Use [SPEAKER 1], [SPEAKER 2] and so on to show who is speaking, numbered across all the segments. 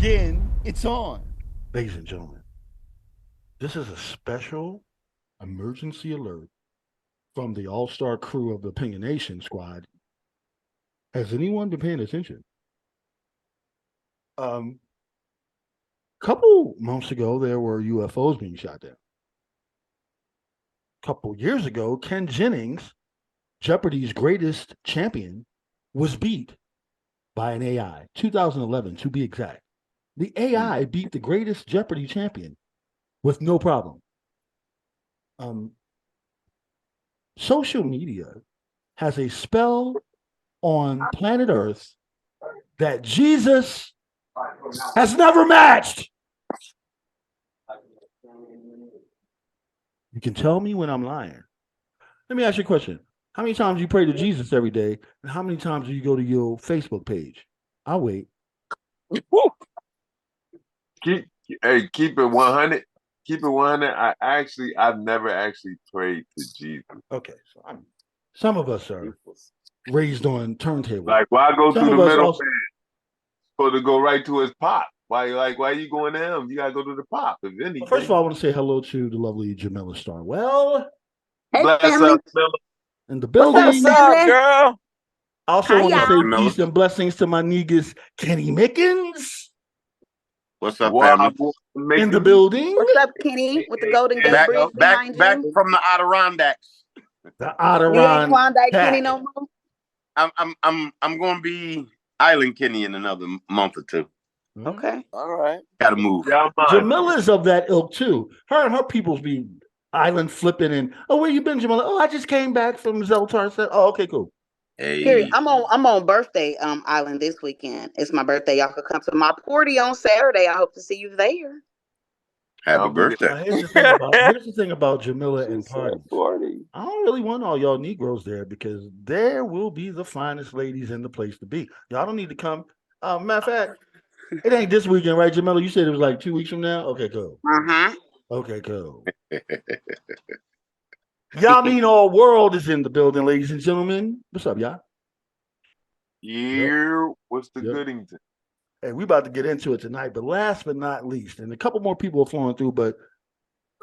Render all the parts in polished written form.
[SPEAKER 1] again, it's on.
[SPEAKER 2] Ladies and gentlemen, this is a special emergency alert from the all-star crew of the Opinionation Squad. Has anyone been paying attention? Couple months ago, there were UFOs being shot down. Couple years ago, Ken Jennings, Jeopardy's greatest champion, was beat by an AI. 2011, to be exact. The AI beat the greatest Jeopardy champion with no problem. Social media has a spell on planet Earth that Jesus has never matched. You can tell me when I'm lying. Let me ask you a question. How many times do you pray to Jesus every day? And how many times do you go to your Facebook page? I'll wait.
[SPEAKER 3] Keep it 100. Keep it 100. I've never actually prayed to Jesus.
[SPEAKER 2] Okay, so some of us are raised on turntable.
[SPEAKER 3] Like, why go
[SPEAKER 2] Some
[SPEAKER 3] through the
[SPEAKER 2] of us
[SPEAKER 3] middle
[SPEAKER 2] also-
[SPEAKER 3] man? Supposed to go right to his pop. Why are you going to him? You gotta go to the pop. If anything.
[SPEAKER 2] Well, first of all, I want to say hello to the lovely Jamila Starwell
[SPEAKER 4] Hey,
[SPEAKER 3] bless
[SPEAKER 4] family.
[SPEAKER 3] up, Miller.
[SPEAKER 2] in the building.
[SPEAKER 4] What's up,
[SPEAKER 5] girl?
[SPEAKER 2] I also
[SPEAKER 4] Hi,
[SPEAKER 2] want to
[SPEAKER 4] y'all.
[SPEAKER 2] say
[SPEAKER 3] Jamila.
[SPEAKER 2] peace and blessings to my niggas, Kenny Mickens
[SPEAKER 5] What's up,
[SPEAKER 3] Wow,
[SPEAKER 5] family?
[SPEAKER 2] in the building.
[SPEAKER 4] What's up, Kenny, with the Golden Gate
[SPEAKER 5] Back,
[SPEAKER 4] Bridge
[SPEAKER 5] back,
[SPEAKER 4] behind
[SPEAKER 5] back
[SPEAKER 4] you?
[SPEAKER 5] from the Adirondacks.
[SPEAKER 2] The
[SPEAKER 4] You ain't
[SPEAKER 2] Adiron
[SPEAKER 4] Klondike Kenny
[SPEAKER 2] Cat.
[SPEAKER 4] no more?
[SPEAKER 5] I'm going to be Island Kenny in another month or two.
[SPEAKER 4] Okay.
[SPEAKER 5] All right. Got to move.
[SPEAKER 3] Yeah,
[SPEAKER 2] Jamila's of that ilk too. Her and her peoples be island flipping and where you been, Jamila? Oh, I just came back from Zeltar. Said, oh, okay, cool.
[SPEAKER 4] Period.
[SPEAKER 5] Hey.
[SPEAKER 4] I'm on birthday island this weekend. It's my birthday. Y'all could come to my party on Saturday. I hope to see you there.
[SPEAKER 5] Happy
[SPEAKER 3] I'll be
[SPEAKER 5] birthday.
[SPEAKER 2] Now, here's the thing about Jamila and parties. I don't really want all y'all Negroes there because there will be the finest ladies in the place to be. Y'all don't need to come. Matter of fact, it ain't this weekend, right, Jamila? You said it was like 2 weeks from now? Okay, cool.
[SPEAKER 4] Uh-huh.
[SPEAKER 2] Okay, cool. Y'all mean all world is in the building, ladies and gentlemen. What's up, y'all?
[SPEAKER 3] Yeah, what's the
[SPEAKER 2] Yep.
[SPEAKER 3] Goodington?
[SPEAKER 2] Hey, we about to get into it tonight, but last but not least, and a couple more people are flowing through, but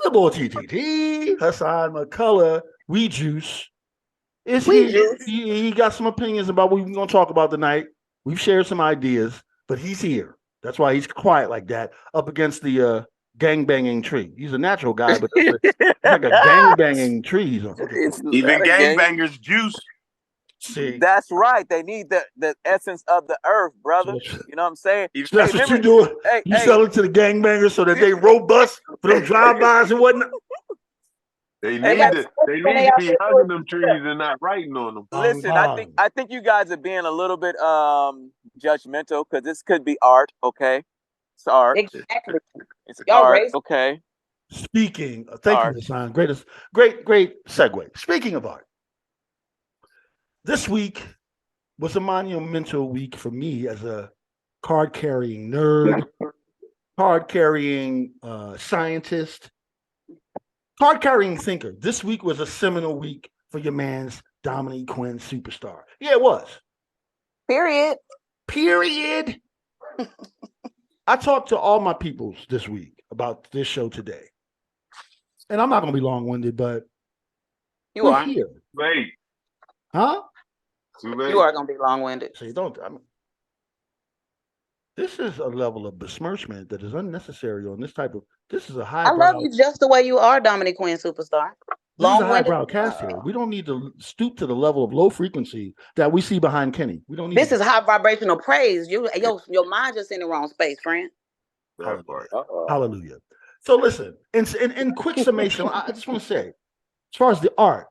[SPEAKER 2] the boy TTT, Hassan McCullough, We Juice, is
[SPEAKER 4] We
[SPEAKER 2] here.
[SPEAKER 4] Juice.
[SPEAKER 2] He got some opinions about what we're going to talk about tonight. We've shared some ideas, but he's here. That's why he's quiet like that, up against the gang-banging tree. He's a natural guy, but it's like a gang-banging tree. He's on. Okay, cool.
[SPEAKER 5] Even gangbangers juice.
[SPEAKER 2] See,
[SPEAKER 6] That's right. They need the essence of the earth, brother.
[SPEAKER 2] So-
[SPEAKER 6] You know what I'm saying?
[SPEAKER 2] so that's
[SPEAKER 6] Hey,
[SPEAKER 2] what you
[SPEAKER 6] remember-
[SPEAKER 2] doing.
[SPEAKER 6] Hey,
[SPEAKER 2] You
[SPEAKER 6] hey.
[SPEAKER 2] sell it to the gangbangers so that they robust for them drive-bys and whatnot.
[SPEAKER 3] They
[SPEAKER 6] Hey,
[SPEAKER 3] need
[SPEAKER 6] guys,
[SPEAKER 3] to be hugging them trees and not writing on them.
[SPEAKER 6] Listen, I think you guys are being a little bit judgmental because this could be art. Okay, it's art.
[SPEAKER 4] Exactly.
[SPEAKER 6] It's
[SPEAKER 4] Y'all
[SPEAKER 6] art.
[SPEAKER 4] racist.
[SPEAKER 6] Okay.
[SPEAKER 2] Speaking, thank you, Hassan. Great segue. Speaking of art, this week was a monumental week for me as a card-carrying nerd, card-carrying scientist, card-carrying thinker. This week was a seminal week for your man's Dominique Quinn superstar. Yeah, it was.
[SPEAKER 4] Period.
[SPEAKER 2] I talked to all my peoples this week about this show today. And I'm not going to be long-winded, but
[SPEAKER 4] You
[SPEAKER 2] we're
[SPEAKER 4] are.
[SPEAKER 2] here.
[SPEAKER 3] Wait.
[SPEAKER 2] Huh?
[SPEAKER 4] You are going to be long-winded.
[SPEAKER 2] So you don't. This is a level of besmirchment that is unnecessary on this type of. This is a high.
[SPEAKER 4] I love you just the way you are, Dominic Quinn superstar.
[SPEAKER 2] This is a
[SPEAKER 4] Long-winded.
[SPEAKER 2] highbrow cast here. We don't need to stoop to the level of low frequency that we see behind Kenny. We don't need.
[SPEAKER 4] This is high vibrational praise. Your mind just in the wrong space, friend.
[SPEAKER 3] That part.
[SPEAKER 2] Hallelujah. So listen, in quick summation, I just want to say, as far as the art,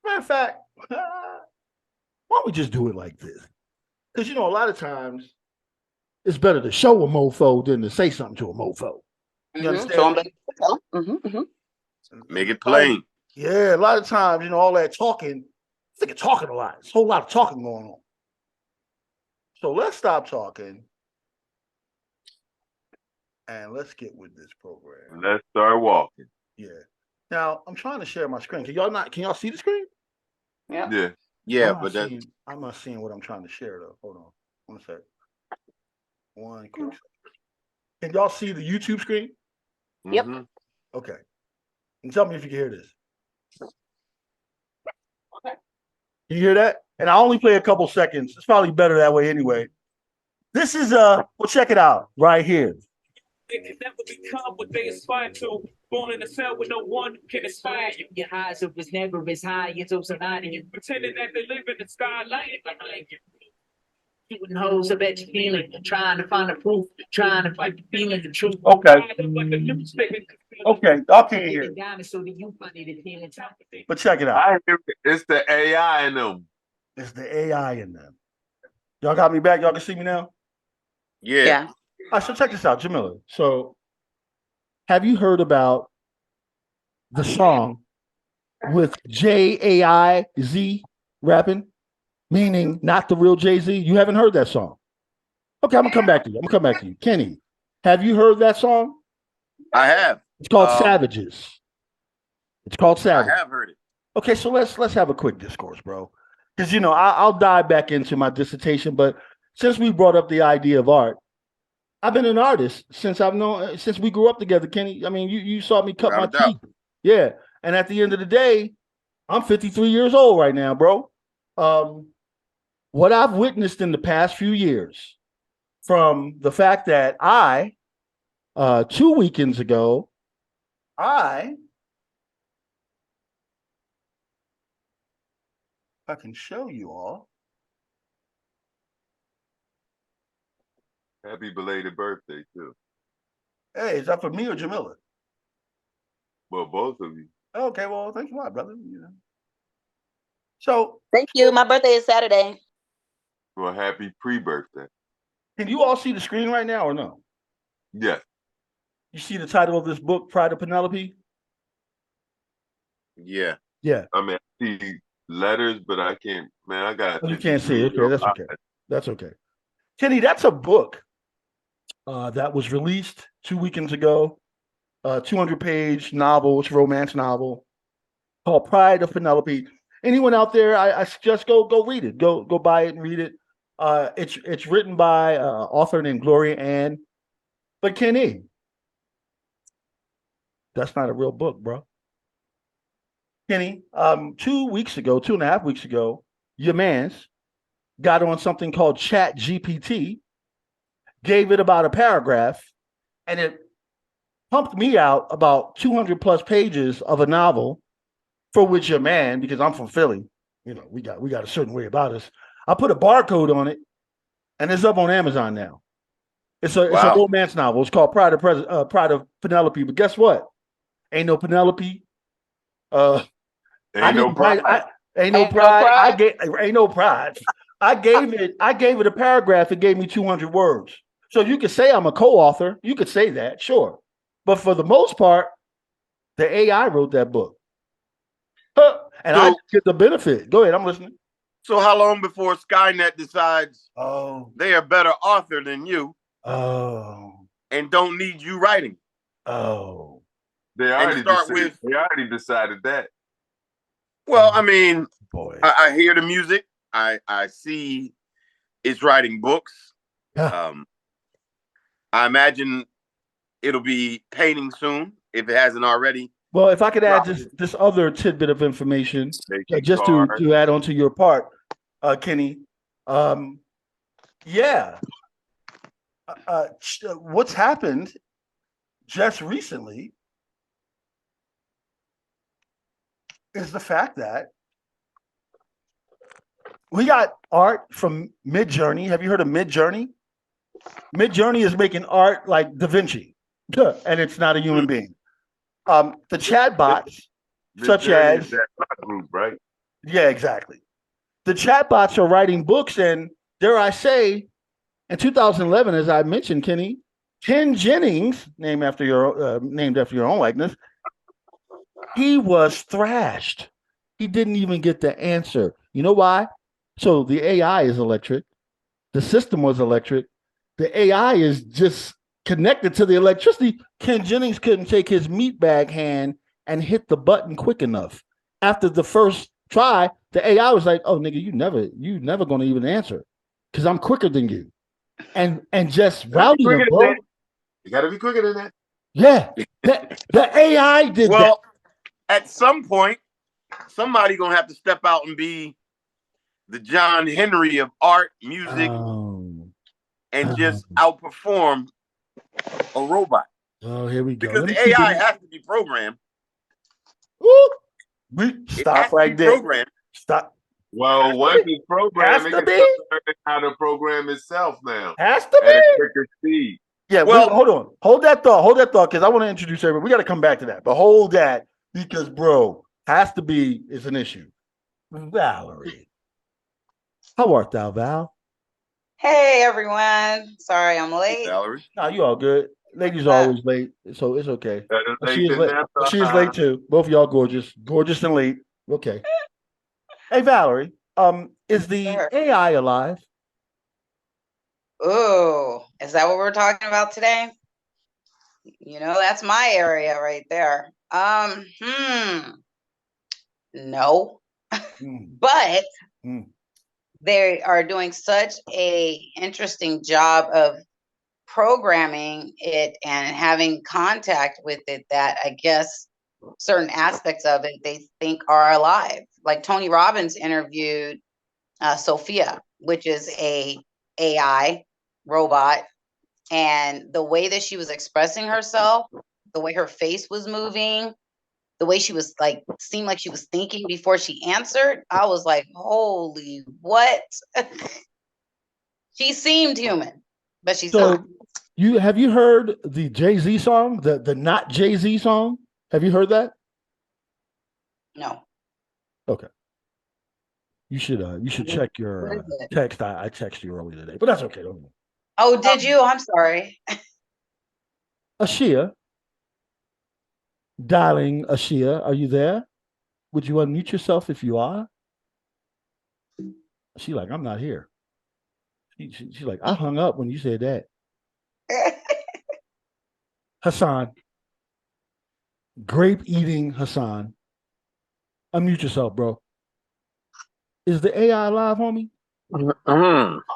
[SPEAKER 2] matter of fact, why don't we just do it like this? Because a lot of times it's better to show a mofo than to say something to a mofo. You understand?
[SPEAKER 5] Make it plain.
[SPEAKER 2] Yeah, a lot of times, all that talking, I think of talking a lot. There's a whole lot of talking going on. So let's stop talking and let's get with this program.
[SPEAKER 3] Let's start walking.
[SPEAKER 2] Yeah. Now I'm trying to share my screen. Can y'all see the screen?
[SPEAKER 3] Yeah.
[SPEAKER 5] Yeah,
[SPEAKER 2] I'm
[SPEAKER 5] but
[SPEAKER 2] not seeing what I'm trying to share though. Hold on. 1 sec. One quick second. Can y'all see the YouTube screen?
[SPEAKER 4] Yep.
[SPEAKER 3] Mhm.
[SPEAKER 2] Okay. And tell me if you can hear this. Can you hear that? And I only play a couple seconds. It's probably better that way anyway. This is well, check it out right here.
[SPEAKER 1] They can never become what they aspire to. Born in a cell with no one can inspire you. Your highs was never as high as those around you. Pretending that they live in the skyline behind you. Shooting holes, I bet you're feeling. Trying to find the proof. Trying to fight the feeling, the truth.
[SPEAKER 2] Okay.
[SPEAKER 1] Okay.
[SPEAKER 2] Y'all can't hear it.
[SPEAKER 1] So that you find it appealing.
[SPEAKER 2] But check it out.
[SPEAKER 3] I hear it. It's the AI in them.
[SPEAKER 2] It's the AI in them. Y'all got me back? Y'all can see me now?
[SPEAKER 5] Yeah.
[SPEAKER 4] Yeah.
[SPEAKER 2] All right, so check this out, Jamila. So have you heard about the song with J-A-I-Z rapping? Meaning not the real Jay-Z? You haven't heard that song? Okay, I'm gonna come back to you. Kenny, have you heard that song?
[SPEAKER 5] I have.
[SPEAKER 2] It's called Savages. It's called
[SPEAKER 5] I
[SPEAKER 2] Savages.
[SPEAKER 5] have heard it.
[SPEAKER 2] Okay, so let's have a quick discourse, bro. Because I'll dive back into my dissertation, but since we brought up the idea of art, I've been an artist since we grew up together, Kenny. I mean, you saw me cut my
[SPEAKER 5] Without a
[SPEAKER 2] teeth. Yeah. And at the end of the day, I'm 53 years old right now, bro. What I've witnessed in the past few years, from the fact that 2 weekends ago, I can show you all.
[SPEAKER 3] Happy belated birthday too.
[SPEAKER 2] Hey, is that for me or Jamila?
[SPEAKER 3] Well, both of you.
[SPEAKER 2] Okay, well, thank you a lot, brother. So,
[SPEAKER 4] Thank you. My birthday is Saturday.
[SPEAKER 3] Well, happy pre-birthday.
[SPEAKER 2] can you all see the screen right now or no?
[SPEAKER 3] Yes.
[SPEAKER 2] You see the title of this book, Pride of Penelope?
[SPEAKER 5] Yeah.
[SPEAKER 2] Yeah.
[SPEAKER 3] I mean, I see letters, but I can't. Man, I got.
[SPEAKER 2] You can't see it. Okay, that's okay. That's okay. Kenny, that's a book that was released 2 weekends ago. 200-page novel, it's a romance novel called Pride of Penelope. Anyone out there, I suggest go read it. Go buy it and read it. It's written by an author named Gloria Ann. But Kenny, that's not a real book, bro. Kenny, 2.5 weeks ago, your man's got on something called Chat GPT, gave it about a paragraph, and it pumped me out about 200 plus pages of a novel for which your man, because I'm from Philly, we got a certain way about us. I put a barcode on it, and it's up on Amazon now. It's a romance novel. It's called Pride of Penelope. But guess what? Ain't no Penelope.
[SPEAKER 3] Ain't no pride.
[SPEAKER 2] Ain't no pride. Ain't no pride. I gave it a paragraph. It gave me 200 words. So you could say I'm a co-author. You could say that, sure. But for the most part, the AI wrote that book. And I get the benefit. Go ahead, I'm listening.
[SPEAKER 5] So how long before Skynet decides they are better author than you and don't need you writing?
[SPEAKER 3] They already decided that.
[SPEAKER 5] Well, I mean,
[SPEAKER 2] boy,
[SPEAKER 5] I hear the music. I see it's writing books. I imagine it'll be painting soon if it hasn't already.
[SPEAKER 2] Well, if I could add this other tidbit of information, just to add on to your part, Kenny. What's happened just recently is the fact that we got art from Midjourney. Have you heard of Midjourney? Midjourney is making art like Da Vinci, and it's not a human being. The chatbots, such as
[SPEAKER 3] that group, right?
[SPEAKER 2] Yeah, exactly. The chatbots are writing books, and dare I say, in 2011, as I mentioned, Kenny, Ken Jennings, named after your own likeness, he was thrashed. He didn't even get the answer. You know why? So the AI is electric. The system was electric. The AI is just connected to the electricity. Ken Jennings couldn't take his meat bag hand and hit the button quick enough. After the first try, the AI was like, "Oh, nigga, you never gonna even answer, because I'm quicker than you." and just
[SPEAKER 3] Gotta
[SPEAKER 2] routing
[SPEAKER 3] be
[SPEAKER 2] them,
[SPEAKER 3] quicker than
[SPEAKER 2] bro.
[SPEAKER 3] that. You gotta be quicker than that.
[SPEAKER 2] Yeah, the AI did that.
[SPEAKER 5] Well, at some point, somebody gonna have to step out and be the John Henry of art, music, and just outperform a robot.
[SPEAKER 2] Oh, here we go.
[SPEAKER 5] Because
[SPEAKER 2] Let me
[SPEAKER 5] the
[SPEAKER 2] keep
[SPEAKER 5] AI
[SPEAKER 2] it.
[SPEAKER 5] has to be programmed.
[SPEAKER 2] We
[SPEAKER 5] It has
[SPEAKER 2] stop
[SPEAKER 5] to
[SPEAKER 2] right
[SPEAKER 5] be
[SPEAKER 2] there.
[SPEAKER 5] programmed.
[SPEAKER 2] Stop.
[SPEAKER 3] Well, once it's programmed,
[SPEAKER 2] Has
[SPEAKER 3] it
[SPEAKER 2] to
[SPEAKER 3] can
[SPEAKER 2] be.
[SPEAKER 3] start learning how to program itself now
[SPEAKER 2] Has to
[SPEAKER 3] at a
[SPEAKER 2] be.
[SPEAKER 3] quicker speed.
[SPEAKER 2] Yeah,
[SPEAKER 5] Well-
[SPEAKER 2] hold on. Hold that thought, because I want to introduce everybody. We got to come back to that. But hold that, because, bro, has to be is an issue. Valerie. How art thou, Val?
[SPEAKER 4] Hey everyone. Sorry I'm late.
[SPEAKER 5] Valerie.
[SPEAKER 2] Nah, you all good. Ladies are always late, so it's okay.
[SPEAKER 3] Better
[SPEAKER 2] She
[SPEAKER 3] late
[SPEAKER 2] is
[SPEAKER 3] than
[SPEAKER 2] late.
[SPEAKER 3] never.
[SPEAKER 2] She is late too. Both of y'all gorgeous. Gorgeous and late. Okay. Hey, Valerie, is the
[SPEAKER 4] Sure.
[SPEAKER 2] AI alive?
[SPEAKER 4] Ooh, is that what we're talking about today? You know, that's my area right there. No. But
[SPEAKER 2] Hmm.
[SPEAKER 4] they are doing such a interesting job of programming it and having contact with it that I guess certain aspects of it they think are alive. Like Tony Robbins interviewed Sophia, which is a AI robot, and the way that she was expressing herself, the way her face was moving, the way she was like seemed like she was thinking before she answered, I was like, holy what? She seemed human, but she's not.
[SPEAKER 2] So, have you heard the Jay-Z song, the not Jay-Z song? Have you heard that?
[SPEAKER 4] No.
[SPEAKER 2] Okay. You should check
[SPEAKER 4] What
[SPEAKER 2] your
[SPEAKER 4] is it?
[SPEAKER 2] text. I texted you earlier today, but that's okay. Don't worry.
[SPEAKER 4] Oh, did you? I'm sorry.
[SPEAKER 2] Ashia, darling Ashia, are you there? Would you unmute yourself if you are? She like, I'm not here. She's like, I hung up when you said that. Hassan, grape eating Hassan, unmute yourself, bro. Is the AI alive, homie?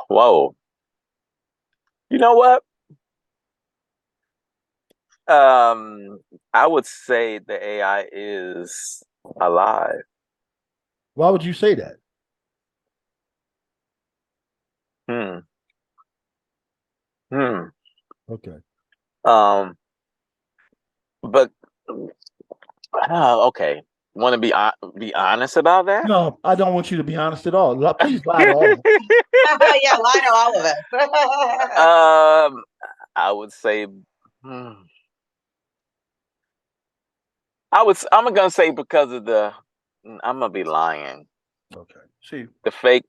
[SPEAKER 6] Whoa. You know what? I would say the AI is alive.
[SPEAKER 2] Why would you say that? Okay.
[SPEAKER 6] But okay. Want to be honest about that?
[SPEAKER 2] No, I don't want you to be honest at all. Please lie to all.
[SPEAKER 4] Yeah, lie to all of us.
[SPEAKER 6] I would say, I'm gonna say because of I'm gonna be lying.
[SPEAKER 2] Okay. See,
[SPEAKER 6] the fake,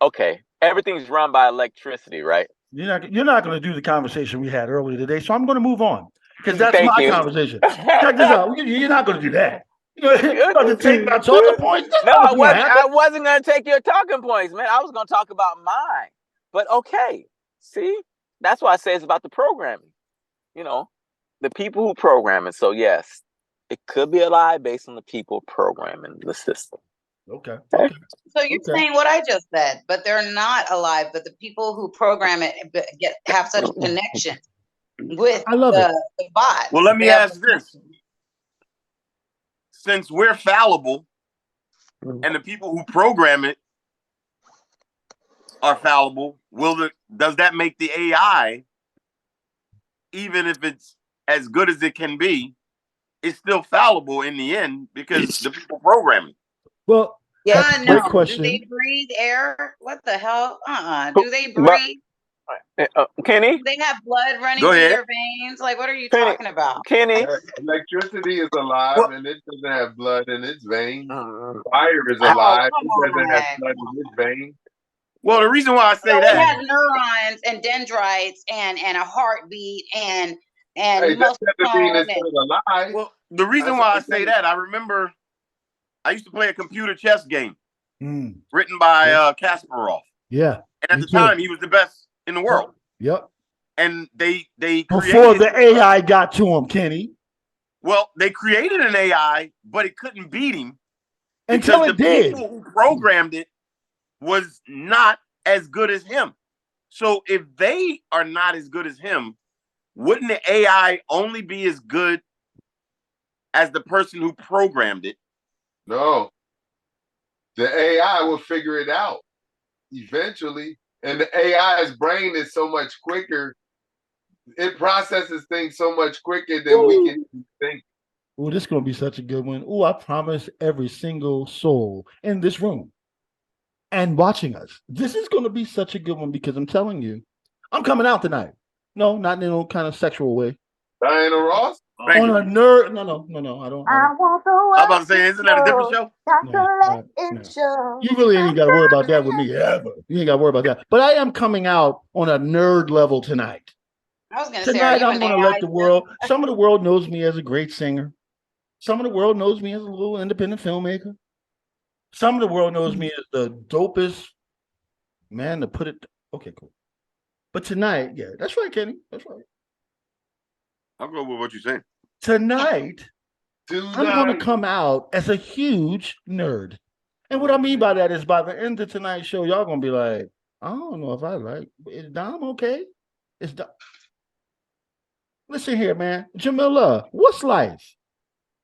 [SPEAKER 6] okay. Everything's run by electricity, right?
[SPEAKER 2] you're not going to do the conversation we had earlier today, so I'm going to move on because that's
[SPEAKER 6] Thank
[SPEAKER 2] my
[SPEAKER 6] you.
[SPEAKER 2] conversation. Check this out. You're not going to do that. You're going to take my talking points.
[SPEAKER 6] No, I wasn't going to take your talking points, man. I was going to talk about mine. But okay, see, that's why I say it's about the programming. You know, the people who program it. So yes, it could be a lie based on the people programming the system.
[SPEAKER 2] Okay.
[SPEAKER 4] So you're saying what I just said, but they're not alive. But the people who program it have such a connection with the bot.
[SPEAKER 5] Well, let me ask this: since we're fallible, and the people who program it are fallible, does that make the AI, even if it's as good as it can be, it's still fallible in the end because the people programming?
[SPEAKER 2] Well,
[SPEAKER 4] yeah,
[SPEAKER 2] no.
[SPEAKER 4] Do they breathe air? What the hell? Do they breathe?
[SPEAKER 6] Kenny?
[SPEAKER 4] They have blood running through their veins. Like, what are you talking about?
[SPEAKER 6] Kenny?
[SPEAKER 3] Electricity is alive and it doesn't have blood in its veins. Fire is alive. It doesn't have blood in its veins.
[SPEAKER 5] Well, the reason why I say
[SPEAKER 4] it
[SPEAKER 5] that,
[SPEAKER 4] has neurons and dendrites and a heartbeat and muscle tone.
[SPEAKER 5] Well, the reason why I say that, I remember I used to play a computer chess game written by Kasparov.
[SPEAKER 2] Yeah.
[SPEAKER 5] And at the time, he was the best in the world.
[SPEAKER 2] Yep.
[SPEAKER 5] And they
[SPEAKER 2] before the AI got to him, Kenny.
[SPEAKER 5] Well, they created an AI, but it couldn't beat him
[SPEAKER 2] until it did.
[SPEAKER 5] People who programmed it was not as good as him. So if they are not as good as him, wouldn't the AI only be as good as the person who programmed it?
[SPEAKER 3] No, the AI will figure it out eventually. And the AI's brain is so much quicker. It processes things so much quicker than we can think.
[SPEAKER 2] Oh, this is going to be such a good one. Oh, I promise every single soul in this room and watching us, this is going to be such a good one because I'm telling you, I'm coming out tonight. No, not in no kind of sexual way.
[SPEAKER 3] Diana Ross?
[SPEAKER 2] On a nerd. No, I don't.
[SPEAKER 7] I want the world.
[SPEAKER 5] I'm about to say, isn't that a different show?
[SPEAKER 2] No. You really ain't got to worry about that with me ever. You ain't got to worry about that. But I am coming out on a nerd level tonight.
[SPEAKER 4] I was going to say,
[SPEAKER 2] Tonight, I'm going to let the world. Some of the world knows me as a great singer. Some of the world knows me as a little independent filmmaker. Some of the world knows me as the dopest man to put it. Okay, cool. But tonight, yeah, that's right, Kenny. That's right.
[SPEAKER 5] I'll go with what you're saying.
[SPEAKER 2] Tonight, I'm going to come out as a huge nerd. And what I mean by that is by the end of tonight's show, y'all going to be like, I don't know if I like, is Dom okay? Is Dom... Listen here, man. Jamila, what's life?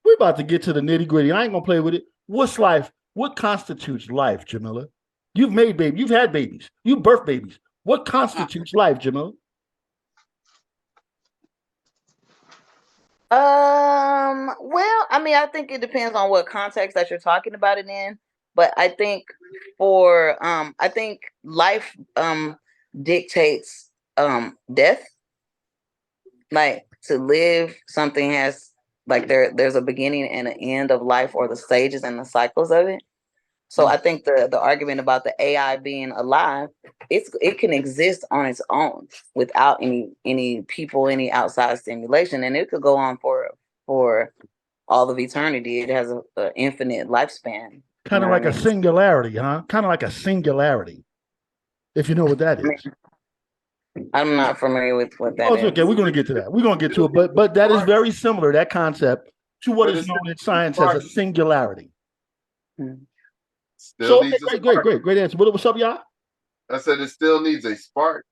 [SPEAKER 2] We're about to get to the nitty gritty. I ain't going to play with it. What's life? What constitutes life, Jamila? You've made babies. You've had babies. You birthed babies. What constitutes life, Jamila?
[SPEAKER 7] Well, I mean, I think it depends on what context that you're talking about it in. But I think I think life dictates death. Like to live, something has like there's a beginning and an end of life, or the stages and the cycles of it. So I think the argument about the AI being alive, it can exist on its own without any people, any outside stimulation, and it could go on for all of eternity. It has an infinite lifespan.
[SPEAKER 2] Kind of like a singularity, huh? Kind of like a singularity, if you know what that is.
[SPEAKER 7] I'm not familiar with what that is.
[SPEAKER 2] Okay, we're going to get to that. We're going to get to it, but that is very similar, that concept, to what is known in science as a singularity. So, great answer. What's up, y'all?
[SPEAKER 3] I said it still needs a spark.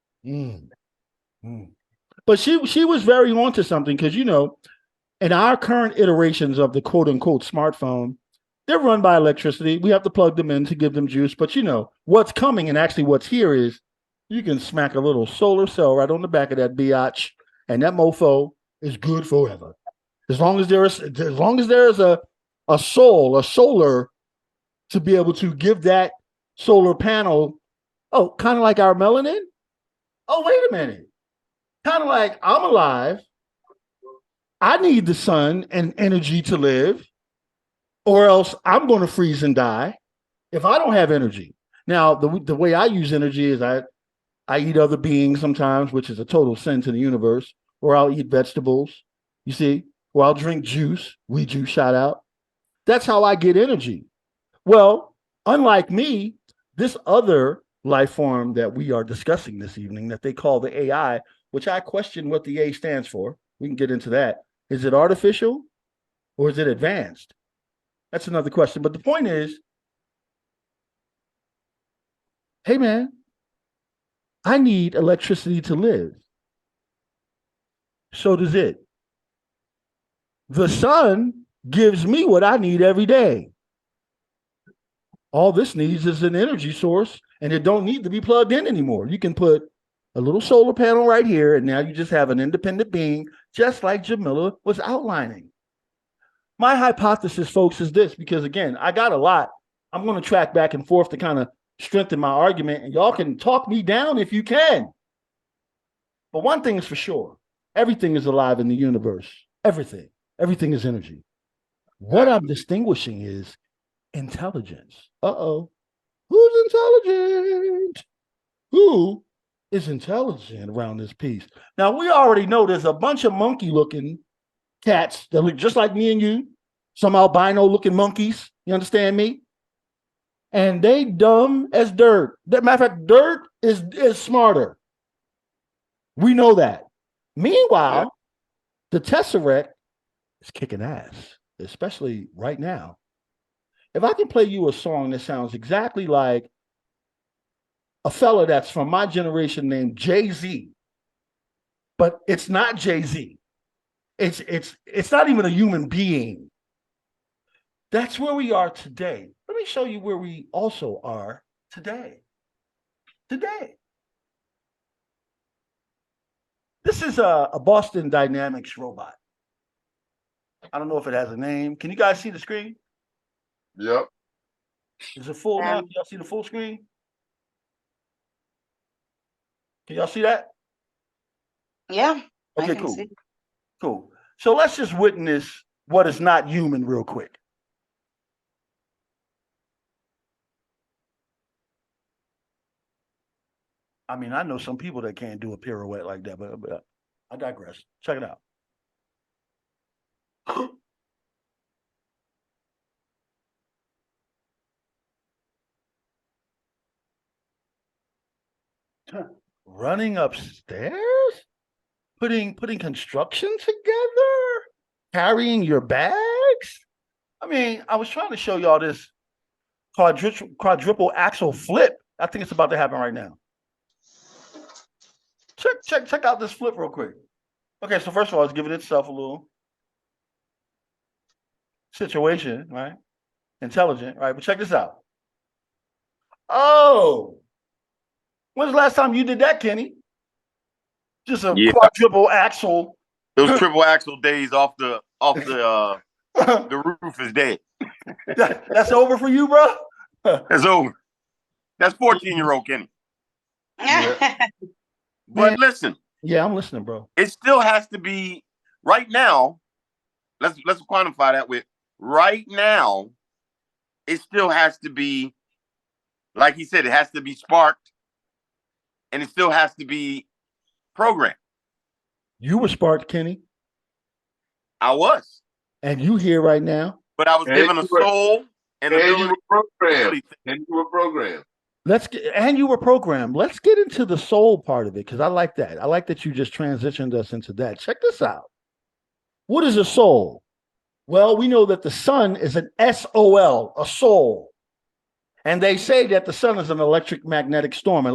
[SPEAKER 2] But she was very onto something because, you know, in our current iterations of the quote unquote smartphone, they're run by electricity. We have to plug them in to give them juice. But, you know, what's coming and actually what's here is you can smack a little solar cell right on the back of that biatch, and that mofo is good forever. As long as there is a solar to be able to give that solar panel, kind of like our melanin. Oh, wait a minute. Kind of like I'm alive. I need the sun and energy to live, or else I'm going to freeze and die if I don't have energy. Now, the way I use energy is I eat other beings sometimes, which is a total sin to the universe, or I'll eat vegetables, you see, or I'll drink juice, weed juice, shout out. That's how I get energy. Well, unlike me, this other life form that we are discussing this evening that they call the AI, which I question what the A stands for. We can get into that. Is it artificial or is it advanced? That's another question. But the point is, hey, man, I need electricity to live. So does it. The sun gives me what I need every day. All this needs is an energy source, and it don't need to be plugged in anymore. You can put a little solar panel right here, and now you just have an independent being, just like Jamila was outlining. My hypothesis, folks, is this, because again, I got a lot. I'm going to track back and forth to kind of strengthen my argument, and y'all can talk me down if you can. But one thing is for sure, everything is alive in the universe. Everything is energy. What I'm distinguishing is intelligence. Who's intelligent? Who is intelligent around this piece? Now, we already know there's a bunch of monkey-looking cats that look just like me and you, some albino-looking monkeys, you understand me? And they dumb as dirt. Matter of fact, dirt is smarter. We know that. Meanwhile, the Tesseract is kicking ass, especially right now. If I can play you a song that sounds exactly like a fella that's from my generation named Jay-Z, but it's not Jay-Z. It's not even a human being. That's where we are today. Let me show you where we also are today. Today. This is a Boston Dynamics robot. I don't know if it has a name. Can you guys see the screen?
[SPEAKER 3] Yep.
[SPEAKER 2] Is it full now? Can y'all see the full screen? Can y'all see that?
[SPEAKER 4] Yeah. I
[SPEAKER 2] Okay,
[SPEAKER 4] can
[SPEAKER 2] cool.
[SPEAKER 4] see.
[SPEAKER 2] Cool. So let's just witness what is not human real quick. I mean, I know some people that can't do a pirouette like that, but I digress. Check it out. Running upstairs? Putting construction together? Carrying your bags? I mean, I was trying to show y'all this quadruple axle flip. I think it's about to happen right now. Check out this flip real quick. Okay, so first of all, it's giving itself a little situation, right? Intelligent, right? But check this out. Oh, when's the last time you did that, Kenny? Just a
[SPEAKER 5] Yeah.
[SPEAKER 2] quadruple axle.
[SPEAKER 5] Those triple axle days off the roof is dead.
[SPEAKER 2] That's over for you, bro?
[SPEAKER 5] That's over. That's 14-year-old Kenny.
[SPEAKER 3] Yeah.
[SPEAKER 5] But
[SPEAKER 2] Man.
[SPEAKER 5] listen,
[SPEAKER 2] Yeah, I'm listening, bro.
[SPEAKER 5] it still has to be right now. Let's quantify that with right now. It still has to be, like he said, it has to be sparked, and it still has to be programmed.
[SPEAKER 2] You were sparked, Kenny,
[SPEAKER 5] I was,
[SPEAKER 2] and you here right now.
[SPEAKER 5] but I was
[SPEAKER 3] And
[SPEAKER 5] given a
[SPEAKER 3] you were-
[SPEAKER 5] soul and
[SPEAKER 3] And you
[SPEAKER 5] ability.
[SPEAKER 3] were programmed. And you were programmed.
[SPEAKER 2] And you were programmed. Let's get into the soul part of it because I like that. I like that you just transitioned us into that. Check this out. What is a soul? Well, we know that the sun is an SOL, a soul. And they say that the sun is an electromagnetic storm.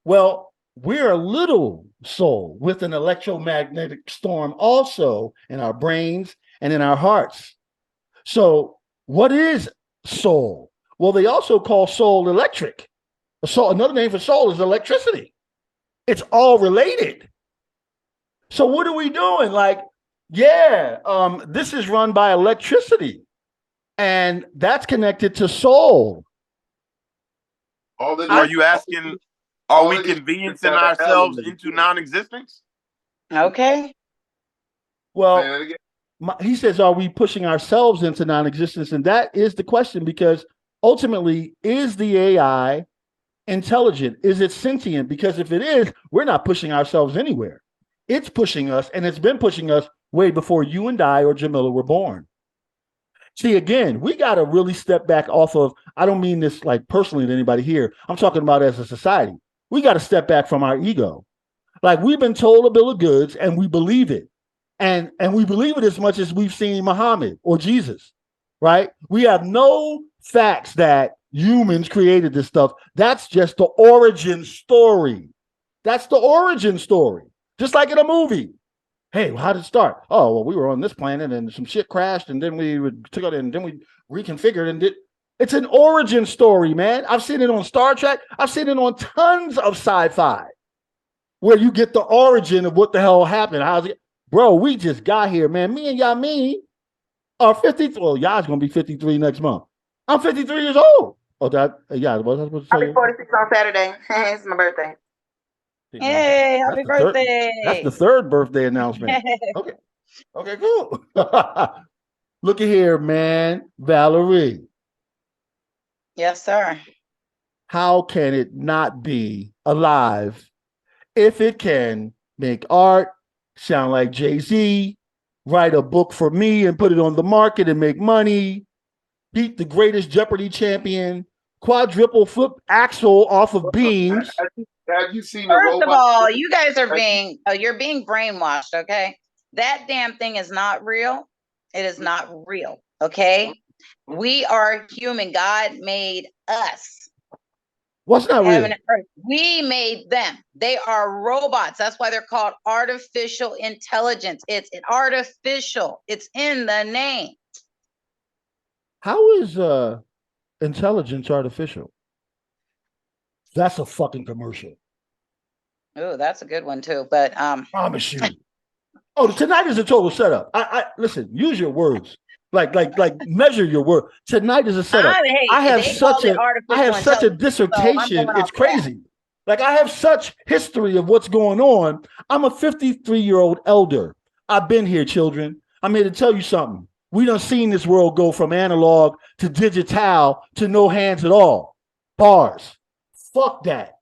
[SPEAKER 2] Well, we're a little soul with an electromagnetic storm also in our brains and in our hearts. So, what is soul? Well, they also call soul electric. Another name for soul is electricity. It's all related. So, what are we doing? This is run by electricity, and that's connected to soul.
[SPEAKER 5] Are you asking, are we conveniencing ourselves into non-existence?
[SPEAKER 4] Okay.
[SPEAKER 2] Well, he says, are we pushing ourselves into non-existence? And that is the question, because ultimately, is the AI intelligent? Is it sentient? Because if it is, we're not pushing ourselves anywhere. It's pushing us, and it's been pushing us way before you and I or Jamila were born. See, again, we got to really step back off of, I don't mean this like personally to anybody here. I'm talking about as a society. We got to step back from our ego. Like, we've been told a bill of goods and we believe it. And we believe it as much as we've seen Muhammad or Jesus, right? We have no facts that humans created this stuff. That's just the origin story. That's the origin story. Just like in a movie. Hey, how did it start? Oh, well, we were on this planet and some shit crashed, and then we took it and then we reconfigured and did. It's an origin story, man. I've seen it on Star Trek. I've seen it on tons of sci-fi where you get the origin of what the hell happened. How's it? Bro, we just got here, man. Me and Yamin are 53. Well, y'all's going to be 53 next month. I'm 53 years old. Oh, what I was supposed to tell
[SPEAKER 7] I'll be
[SPEAKER 2] you?
[SPEAKER 7] 46 on Saturday. It's my birthday.
[SPEAKER 4] Yay, happy birthday.
[SPEAKER 2] That's the third birthday announcement. Okay. Okay, cool. Look at here, man. Valerie.
[SPEAKER 4] Yes, sir.
[SPEAKER 2] How can it not be alive if it can make art, sound like Jay-Z, write a book for me and put it on the market and make money, beat the greatest Jeopardy champion, quadruple flip axle off of beams?
[SPEAKER 3] Have you seen the
[SPEAKER 4] First of
[SPEAKER 3] robot?
[SPEAKER 4] all, you guys are you're being brainwashed, okay? That damn thing is not real. It is not real, okay? We are human. God made us.
[SPEAKER 2] What's not
[SPEAKER 4] Heaven
[SPEAKER 2] real?
[SPEAKER 4] and earth. We made them. They are robots. That's why they're called artificial intelligence. It's artificial. It's in the name.
[SPEAKER 2] How is intelligence artificial? That's a fucking commercial.
[SPEAKER 4] Oh, that's a good one too. But
[SPEAKER 2] Promise you. Oh, tonight is a total setup. I listen. Use your words. Like measure your word. Tonight is a setup.
[SPEAKER 4] hey,
[SPEAKER 2] I have
[SPEAKER 4] they call
[SPEAKER 2] such
[SPEAKER 4] it
[SPEAKER 2] a
[SPEAKER 4] artificial
[SPEAKER 2] such a
[SPEAKER 4] intelligence, so I'm
[SPEAKER 2] dissertation.
[SPEAKER 4] going
[SPEAKER 2] It's
[SPEAKER 4] off that.
[SPEAKER 2] crazy. Like I have such history of what's going on. I'm a 53-year-old elder. I've been here, children. I'm here to tell you something. We done seen this world go from analog to digital to no hands at all. Bars. Fuck that.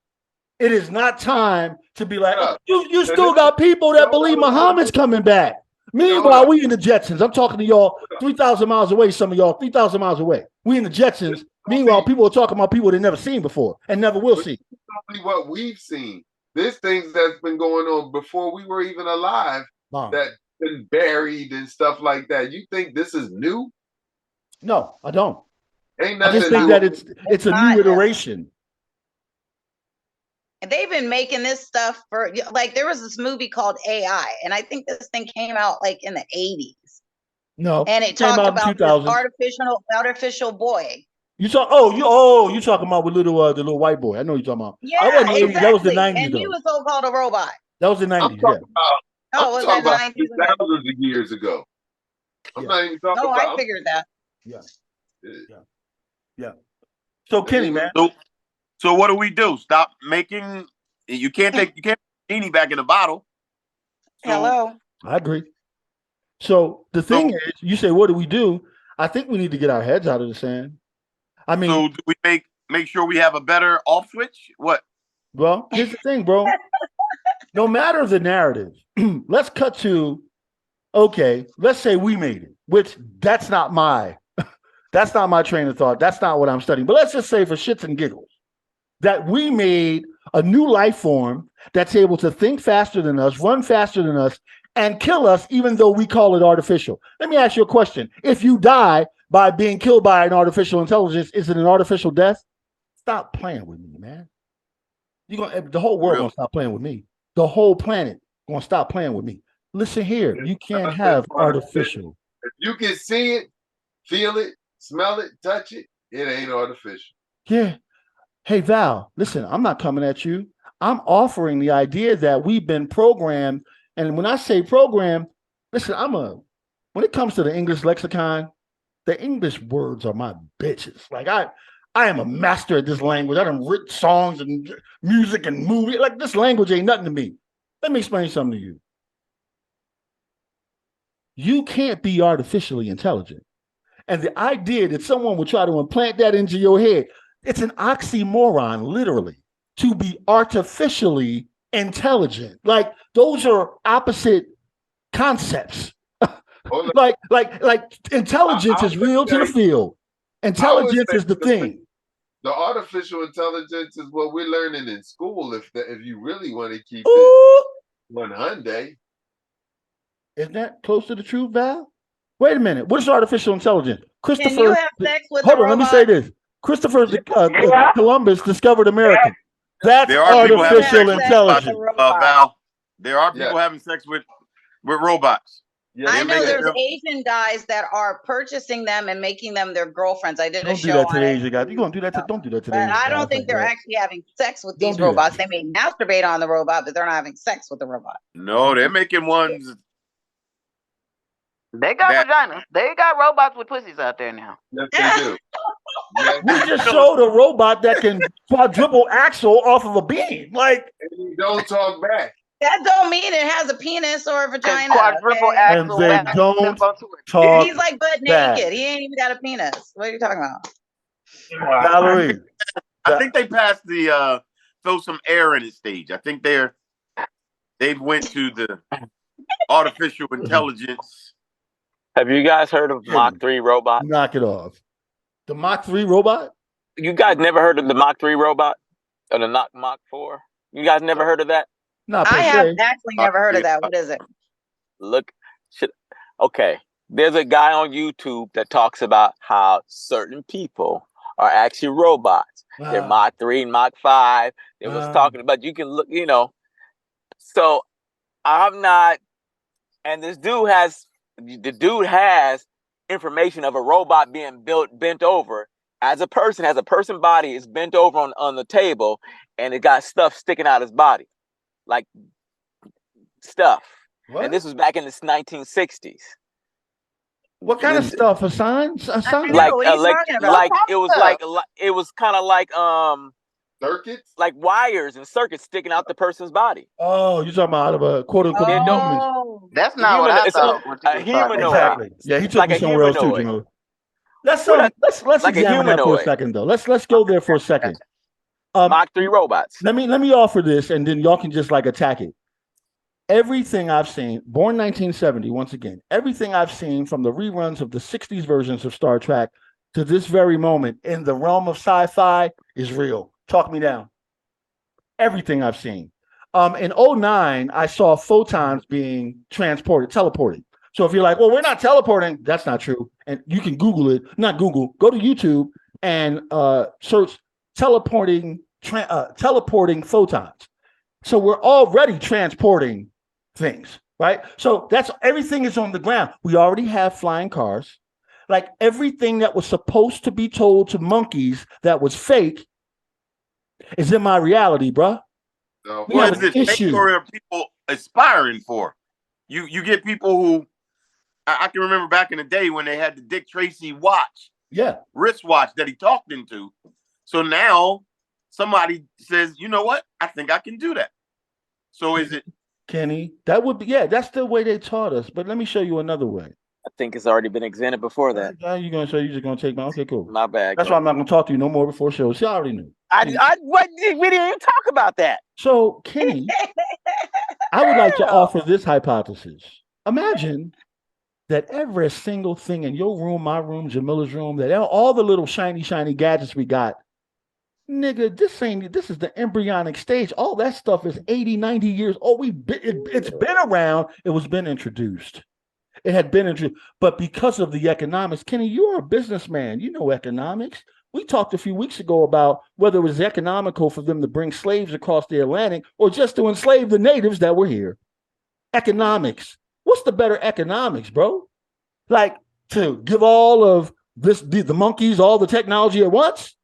[SPEAKER 2] It is not time to be like, oh, you still got people that believe Muhammad's coming back. Meanwhile, we in the Jetsons. I'm talking to y'all 3,000 miles away, some of y'all 3,000 miles away. We in the Jetsons. Meanwhile, people are talking about people they never seen before and never will see.
[SPEAKER 3] Only what we've seen. There's things that's been going on before we were even alive that been buried and stuff like that. You think this is new?
[SPEAKER 2] No, I don't.
[SPEAKER 3] Ain't nothing
[SPEAKER 2] I just think
[SPEAKER 3] new.
[SPEAKER 2] that it's a new iteration.
[SPEAKER 4] And they've been making this stuff for, like, there was this movie called AI, and I think this thing came out like in the 80s.
[SPEAKER 2] No,
[SPEAKER 4] And it
[SPEAKER 2] came
[SPEAKER 4] talked
[SPEAKER 2] out in
[SPEAKER 4] about this
[SPEAKER 2] 2000s.
[SPEAKER 4] artificial boy.
[SPEAKER 2] You talk. You talking about with the little white boy? I know you're talking about.
[SPEAKER 4] Yeah,
[SPEAKER 2] That wasn't the 80s,
[SPEAKER 4] exactly.
[SPEAKER 2] that was the 90s.
[SPEAKER 4] And he
[SPEAKER 2] though.
[SPEAKER 4] was so-called a robot.
[SPEAKER 2] That was the 90s. Yeah.
[SPEAKER 4] Oh, was that
[SPEAKER 3] talking
[SPEAKER 4] the
[SPEAKER 3] about
[SPEAKER 4] 90s?
[SPEAKER 3] thousands of years ago. I'm not even talking
[SPEAKER 4] No,
[SPEAKER 3] about.
[SPEAKER 4] I figured that.
[SPEAKER 2] Yeah. So Kenny, man.
[SPEAKER 5] So what do we do? Stop making. You can't put genie back in the bottle. So,
[SPEAKER 4] Hello.
[SPEAKER 2] I agree. So the thing is, you say, what do we do? I think we need to get our heads out of the sand. I mean,
[SPEAKER 5] so do we make sure we have a better off switch? What?
[SPEAKER 2] Well, here's the thing, bro. No matter the narrative, let's cut to, okay, let's say we made it, which that's not my train of thought. That's not what I'm studying. But let's just say for shits and giggles that we made a new life form that's able to think faster than us, run faster than us, and kill us, even though we call it artificial. Let me ask you a question. If you die by being killed by an artificial intelligence, is it an artificial death? Stop playing with me, man. The whole world gonna stop playing with me. The whole planet gonna stop playing with me. Listen here, you can't have artificial.
[SPEAKER 3] If you can see it, feel it, smell it, touch it, it ain't artificial.
[SPEAKER 2] Yeah. Hey Val, listen, I'm not coming at you. I'm offering the idea that we've been programmed. And when I say program, listen, when it comes to the English lexicon, the English words are my bitches. Like I am a master at this language. I done written songs and music and movie. Like this language ain't nothing to me. Let me explain something to you. You can't be artificially intelligent. And the idea that someone would try to implant that into your head, it's an oxymoron, literally, to be artificially intelligent. Like those are opposite concepts. like intelligence is real to the field. Intelligence is the thing.
[SPEAKER 3] The artificial intelligence is what we're learning in school. If you really want to keep it 100,
[SPEAKER 2] isn't that close to the truth, Val? Wait a minute. What is artificial intelligence? Christopher.
[SPEAKER 4] Can you have sex with
[SPEAKER 2] hold on. Let me say this. Christopher Columbus discovered America. That's artificial intelligence.
[SPEAKER 5] Val, there are people having sex with robots.
[SPEAKER 3] Yeah,
[SPEAKER 4] I know there's Asian guys that are purchasing them and making them their girlfriends. I did a show.
[SPEAKER 2] Don't do that to the Asian guys. You're gonna do that to don't do that to the Asian
[SPEAKER 4] guys. But I don't think they're actually having sex with these robots. They may masturbate on the robot, but they're not having sex with the robot.
[SPEAKER 5] No, they're making ones.
[SPEAKER 7] They got vaginas. They got robots with pussies out there now.
[SPEAKER 3] Yes, they do.
[SPEAKER 2] We just showed a robot that can quadruple axle off of a beam. Like,
[SPEAKER 3] don't talk back.
[SPEAKER 4] That don't mean it has a penis or a vagina.
[SPEAKER 7] Quadruple axle.
[SPEAKER 2] And they don't talk.
[SPEAKER 4] He's like butt
[SPEAKER 2] back.
[SPEAKER 4] naked. He ain't even got a penis. What are you talking about?
[SPEAKER 2] Valerie.
[SPEAKER 5] I think they passed the throw some air in it stage. I think they've went to the artificial intelligence.
[SPEAKER 6] Have you guys heard of Mach 3 robot?
[SPEAKER 2] Knock it off. The Mach 3 robot?
[SPEAKER 6] You guys never heard of the Mach 3 robot? Or the Mach 4? You guys never heard of that?
[SPEAKER 2] Not
[SPEAKER 4] I have actually never heard of that. What is it?
[SPEAKER 6] Okay. There's a guy on YouTube that talks about how certain people are actually robots. They're
[SPEAKER 2] Wow.
[SPEAKER 6] Mach 3 and Mach 5. It was
[SPEAKER 2] Wow.
[SPEAKER 6] talking about, you can look, you know. So I'm not, and the dude has information of a robot being bent over as a person, has a person body, is bent over on the table, and it got stuff sticking out his body, like stuff.
[SPEAKER 2] What?
[SPEAKER 6] And this was back in the 1960s.
[SPEAKER 2] What kind of stuff? Hassan? Hassan?
[SPEAKER 4] know what he's talking about.
[SPEAKER 6] Like it was it was kind of like
[SPEAKER 3] Circuits?
[SPEAKER 6] like wires and circuits sticking out the person's body.
[SPEAKER 2] Oh, you're talking about out of a quote unquote human.
[SPEAKER 4] Oh, that's not what I
[SPEAKER 6] It's
[SPEAKER 4] thought.
[SPEAKER 6] a humanoid.
[SPEAKER 2] Exactly. Yeah, he took
[SPEAKER 6] Like
[SPEAKER 2] me
[SPEAKER 6] a
[SPEAKER 2] somewhere else too,
[SPEAKER 6] humanoid.
[SPEAKER 2] Jamil. Let's
[SPEAKER 6] Like a
[SPEAKER 2] examine that for a
[SPEAKER 6] humanoid.
[SPEAKER 2] second though. Let's go there for a second.
[SPEAKER 6] Mach 3 robots.
[SPEAKER 2] Let me offer this, and then y'all can just like attack it. Everything I've seen, born 1970, once again, everything I've seen from the reruns of the 60s versions of Star Trek to this very moment in the realm of sci-fi is real. Talk me down. Everything I've seen. In 09, I saw photons being teleported. So if you're like, well, we're not teleporting, that's not true. And you can Google it, not Google, go to YouTube and search teleporting photons. So we're already transporting things, right? So that's everything is on the ground. We already have flying cars. Like everything that was supposed to be told to monkeys that was fake is in my reality, bruh.
[SPEAKER 3] No.
[SPEAKER 2] We have
[SPEAKER 5] What is
[SPEAKER 2] an
[SPEAKER 5] it?
[SPEAKER 2] issue.
[SPEAKER 5] Or are people aspiring for? You get people who I can remember back in the day when they had the Dick Tracy watch,
[SPEAKER 2] Yeah.
[SPEAKER 5] wristwatch that he talked into. So now somebody says, you know what? I think I can do that. So is it?
[SPEAKER 2] Kenny, that would be, yeah, that's the way they taught us. But let me show you another way.
[SPEAKER 6] I think it's already been examined before that.
[SPEAKER 2] You're going to say you're just going to take my, okay, cool.
[SPEAKER 6] My bad.
[SPEAKER 2] That's why I'm not going to talk to you no more before shows. See, I already knew.
[SPEAKER 6] We didn't even talk about that.
[SPEAKER 2] So, Kenny, I would like to offer this hypothesis. Imagine that every single thing in your room, my room, Jamila's room, that all the little shiny gadgets we got, nigga, this is the embryonic stage. All that stuff is 80, 90 years old. It's been around. It was been introduced. It had been introduced. But because of the economics, Kenny, you're a businessman. You know economics. We talked a few weeks ago about whether it was economical for them to bring slaves across the Atlantic or just to enslave the natives that were here. Economics. What's the better economics, bro? Like to give all of the monkeys all the technology at once?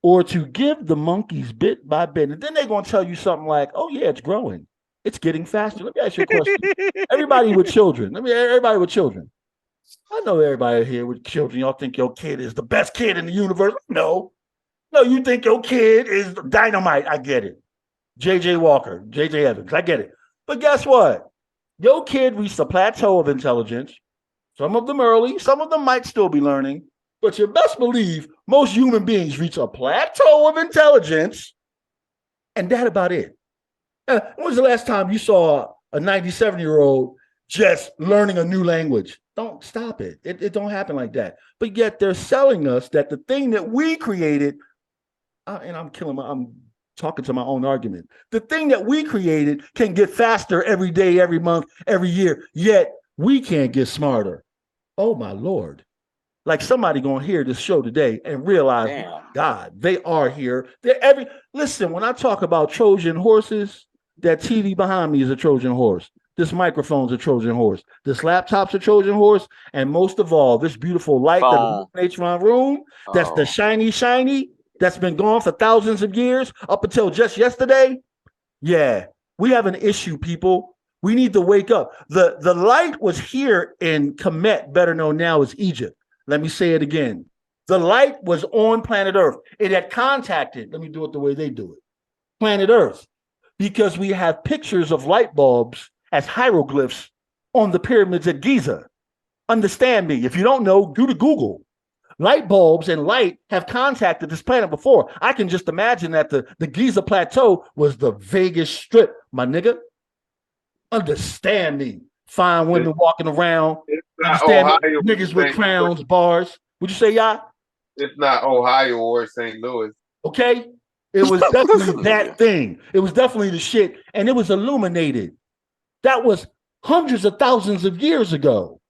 [SPEAKER 2] Or to give the monkeys bit by bit. And then they're going to tell you something like, oh, yeah, it's growing. It's getting faster. Let me ask you a question. Everybody with children. I know everybody here with children. Y'all think your kid is the best kid in the universe. No, you think your kid is dynamite. I get it. J.J. Walker, J.J. Evans. I get it. But guess what? Your kid reached a plateau of intelligence. Some of them early. Some of them might still be learning. But you best believe most human beings reach a plateau of intelligence, and that's about it. When was the last time you saw a 97-year-old just learning a new language? Don't stop it. It don't happen like that. But yet they're selling us that the thing that we created, and I'm talking to my own argument. The thing that we created can get faster every day, every month, every year, yet we can't get smarter. Oh, my Lord. Like somebody gonna hear this show today and realize,
[SPEAKER 6] Damn.
[SPEAKER 2] God, they are here. Listen, when I talk about Trojan horses, that TV behind me is a Trojan horse. This microphone's a Trojan horse. This laptop's a Trojan horse. And most of all, this beautiful light that illuminates my room, that's the shiny, that's been gone for thousands of years up until just yesterday. Yeah, we have an issue, people. We need to wake up. The light was here in Kemet, better known now as Egypt. Let me say it again. The light was on planet Earth. It had contacted, let me do it the way they do it, planet Earth, because we have pictures of light bulbs as hieroglyphs on the pyramids at Giza. Understand me. If you don't know, do the Google. Light bulbs and light have contacted this planet before. I can just imagine that the Giza Plateau was the Vegas Strip, my nigga. Understand me. Fine women walking around. Understand
[SPEAKER 3] Ohio,
[SPEAKER 2] niggas with crowns, bars. Would you say, yeah?
[SPEAKER 3] It's not Ohio or St. Louis.
[SPEAKER 2] Okay? It was definitely that thing. It was definitely the shit. And it was illuminated. That was hundreds of thousands of years ago.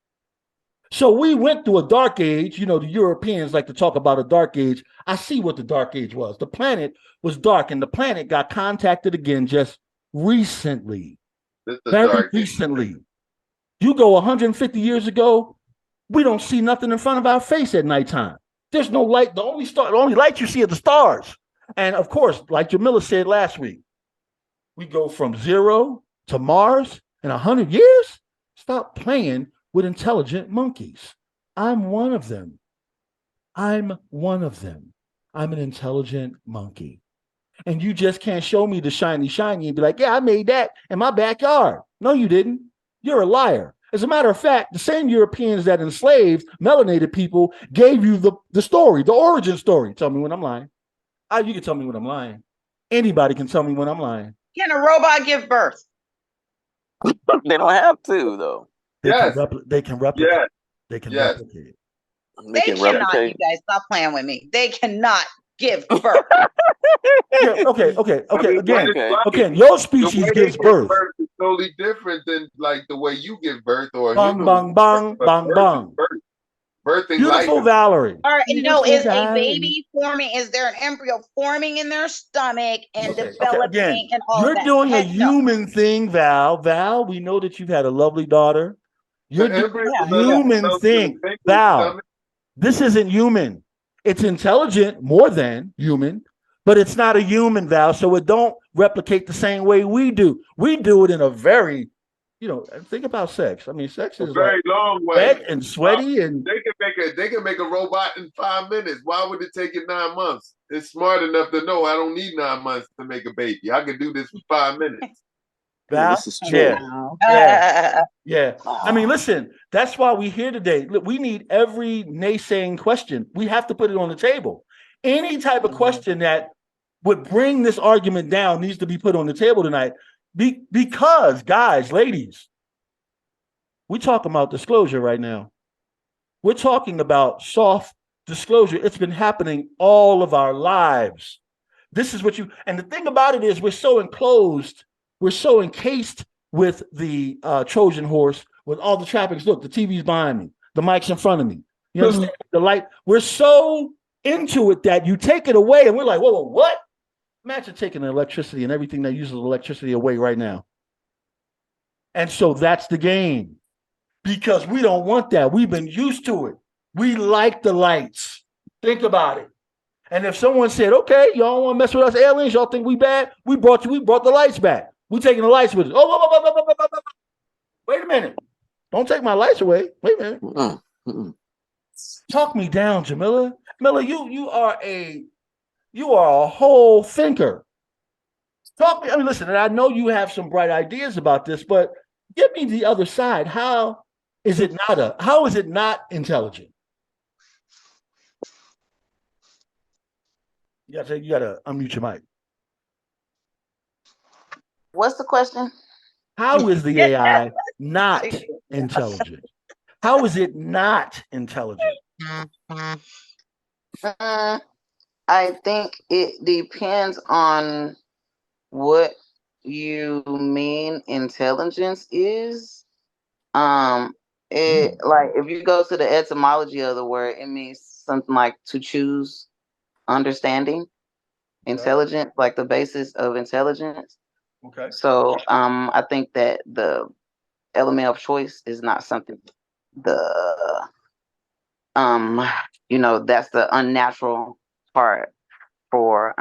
[SPEAKER 2] So we went through a dark age. You know, the Europeans like to talk about a dark age. I see what the dark age was. The planet was dark, and the planet got contacted again just recently,
[SPEAKER 3] This the
[SPEAKER 2] very
[SPEAKER 3] dark age.
[SPEAKER 2] recently. You go 150 years ago, we don't see nothing in front of our face at nighttime. There's no light. The only light you see are the stars. And of course, like Jamila said last week, we go from 0 to Mars in 100 years. Stop playing with intelligent monkeys. I'm one of them. I'm one of them. I'm an intelligent monkey. And you just can't show me the shiny and be like, yeah, I made that in my backyard. No, you didn't. You're a liar. As a matter of fact, the same Europeans that enslaved melanated people gave you the story, the origin story. Tell me when I'm lying. You can tell me when I'm lying. Anybody can tell me when I'm lying.
[SPEAKER 4] Can a robot give birth?
[SPEAKER 6] They don't have to though.
[SPEAKER 2] They
[SPEAKER 3] Yes.
[SPEAKER 2] they can replicate.
[SPEAKER 3] Yes.
[SPEAKER 2] They can
[SPEAKER 3] Yes.
[SPEAKER 2] replicate.
[SPEAKER 6] They can
[SPEAKER 4] cannot,
[SPEAKER 6] replicate.
[SPEAKER 4] you guys, stop playing with me. They cannot give birth.
[SPEAKER 2] Yeah, okay.
[SPEAKER 3] I mean,
[SPEAKER 2] Again,
[SPEAKER 6] Okay.
[SPEAKER 2] again, your
[SPEAKER 3] the
[SPEAKER 2] species
[SPEAKER 3] way they
[SPEAKER 2] gives
[SPEAKER 3] give
[SPEAKER 2] birth.
[SPEAKER 3] is totally different than like the way you give birth or a
[SPEAKER 2] Bang,
[SPEAKER 3] human
[SPEAKER 2] bang,
[SPEAKER 3] would
[SPEAKER 2] bang,
[SPEAKER 3] give birth.
[SPEAKER 2] bang,
[SPEAKER 3] Birth
[SPEAKER 2] bang.
[SPEAKER 3] is birth. Birthing
[SPEAKER 2] Beautiful
[SPEAKER 3] life.
[SPEAKER 2] Valerie.
[SPEAKER 4] All right, no,
[SPEAKER 2] Beautiful
[SPEAKER 4] is a
[SPEAKER 2] Valerie.
[SPEAKER 4] baby forming? Is there an embryo forming in their stomach and
[SPEAKER 2] Okay,
[SPEAKER 4] developing
[SPEAKER 2] again,
[SPEAKER 4] and all
[SPEAKER 2] you're
[SPEAKER 4] that?
[SPEAKER 2] doing a
[SPEAKER 4] Heck no.
[SPEAKER 2] human thing, Val. Val, we know that you've had a lovely daughter. You're
[SPEAKER 3] The
[SPEAKER 2] doing
[SPEAKER 3] embryo
[SPEAKER 2] a
[SPEAKER 3] doesn't
[SPEAKER 2] human
[SPEAKER 3] go to the
[SPEAKER 2] thing.
[SPEAKER 3] baby's
[SPEAKER 2] Val,
[SPEAKER 3] stomach.
[SPEAKER 2] this isn't human. It's intelligent more than human, but it's not a human, Val. So it don't replicate the same way we do. We do it in a very, think about sex. I mean, sex
[SPEAKER 3] A
[SPEAKER 2] is
[SPEAKER 3] very
[SPEAKER 2] like
[SPEAKER 3] long way.
[SPEAKER 2] wet and sweaty and
[SPEAKER 3] They can make a robot in 5 minutes. Why would it take it 9 months? It's smart enough to know I don't need 9 months to make a baby. I can do this for 5 minutes.
[SPEAKER 2] Val.
[SPEAKER 6] This is true.
[SPEAKER 2] Yeah. Yeah. I mean, listen, that's why we're here today. Look, we need every naysaying question. We have to put it on the table. Any type of question that would bring this argument down needs to be put on the table tonight. Because, guys, ladies, we're talking about disclosure right now. We're talking about soft disclosure. It's been happening all of our lives. This is what and the thing about it is we're so enclosed, we're so encased with the Trojan horse, with all the trappings. Look, the TV's behind me, the mic's in front of me. You understand? The light. We're so into it that you take it away and we're like, whoa, what? Imagine taking the electricity and everything that uses electricity away right now. And so that's the game. Because we don't want that. We've been used to it. We like the lights. Think about it. And if someone said, okay, y'all want to mess with us aliens, y'all think we bad? We brought the lights back. We taking the lights with us. Oh, wait a minute. Don't take my lights away. Wait a minute. Talk me down, Jamila. Jamila, you are a whole thinker. Listen, and I know you have some bright ideas about this, but give me the other side. How is it not intelligent? You gotta unmute your mic.
[SPEAKER 7] What's the question?
[SPEAKER 2] How is the AI not intelligent? How is it not intelligent?
[SPEAKER 7] I think it depends on what you mean intelligence is. Like if you go to the etymology of the word, it means something like to choose, understanding, intelligent, like the basis of intelligence.
[SPEAKER 2] Okay.
[SPEAKER 7] So I think that the element of choice is not something that's the unnatural part for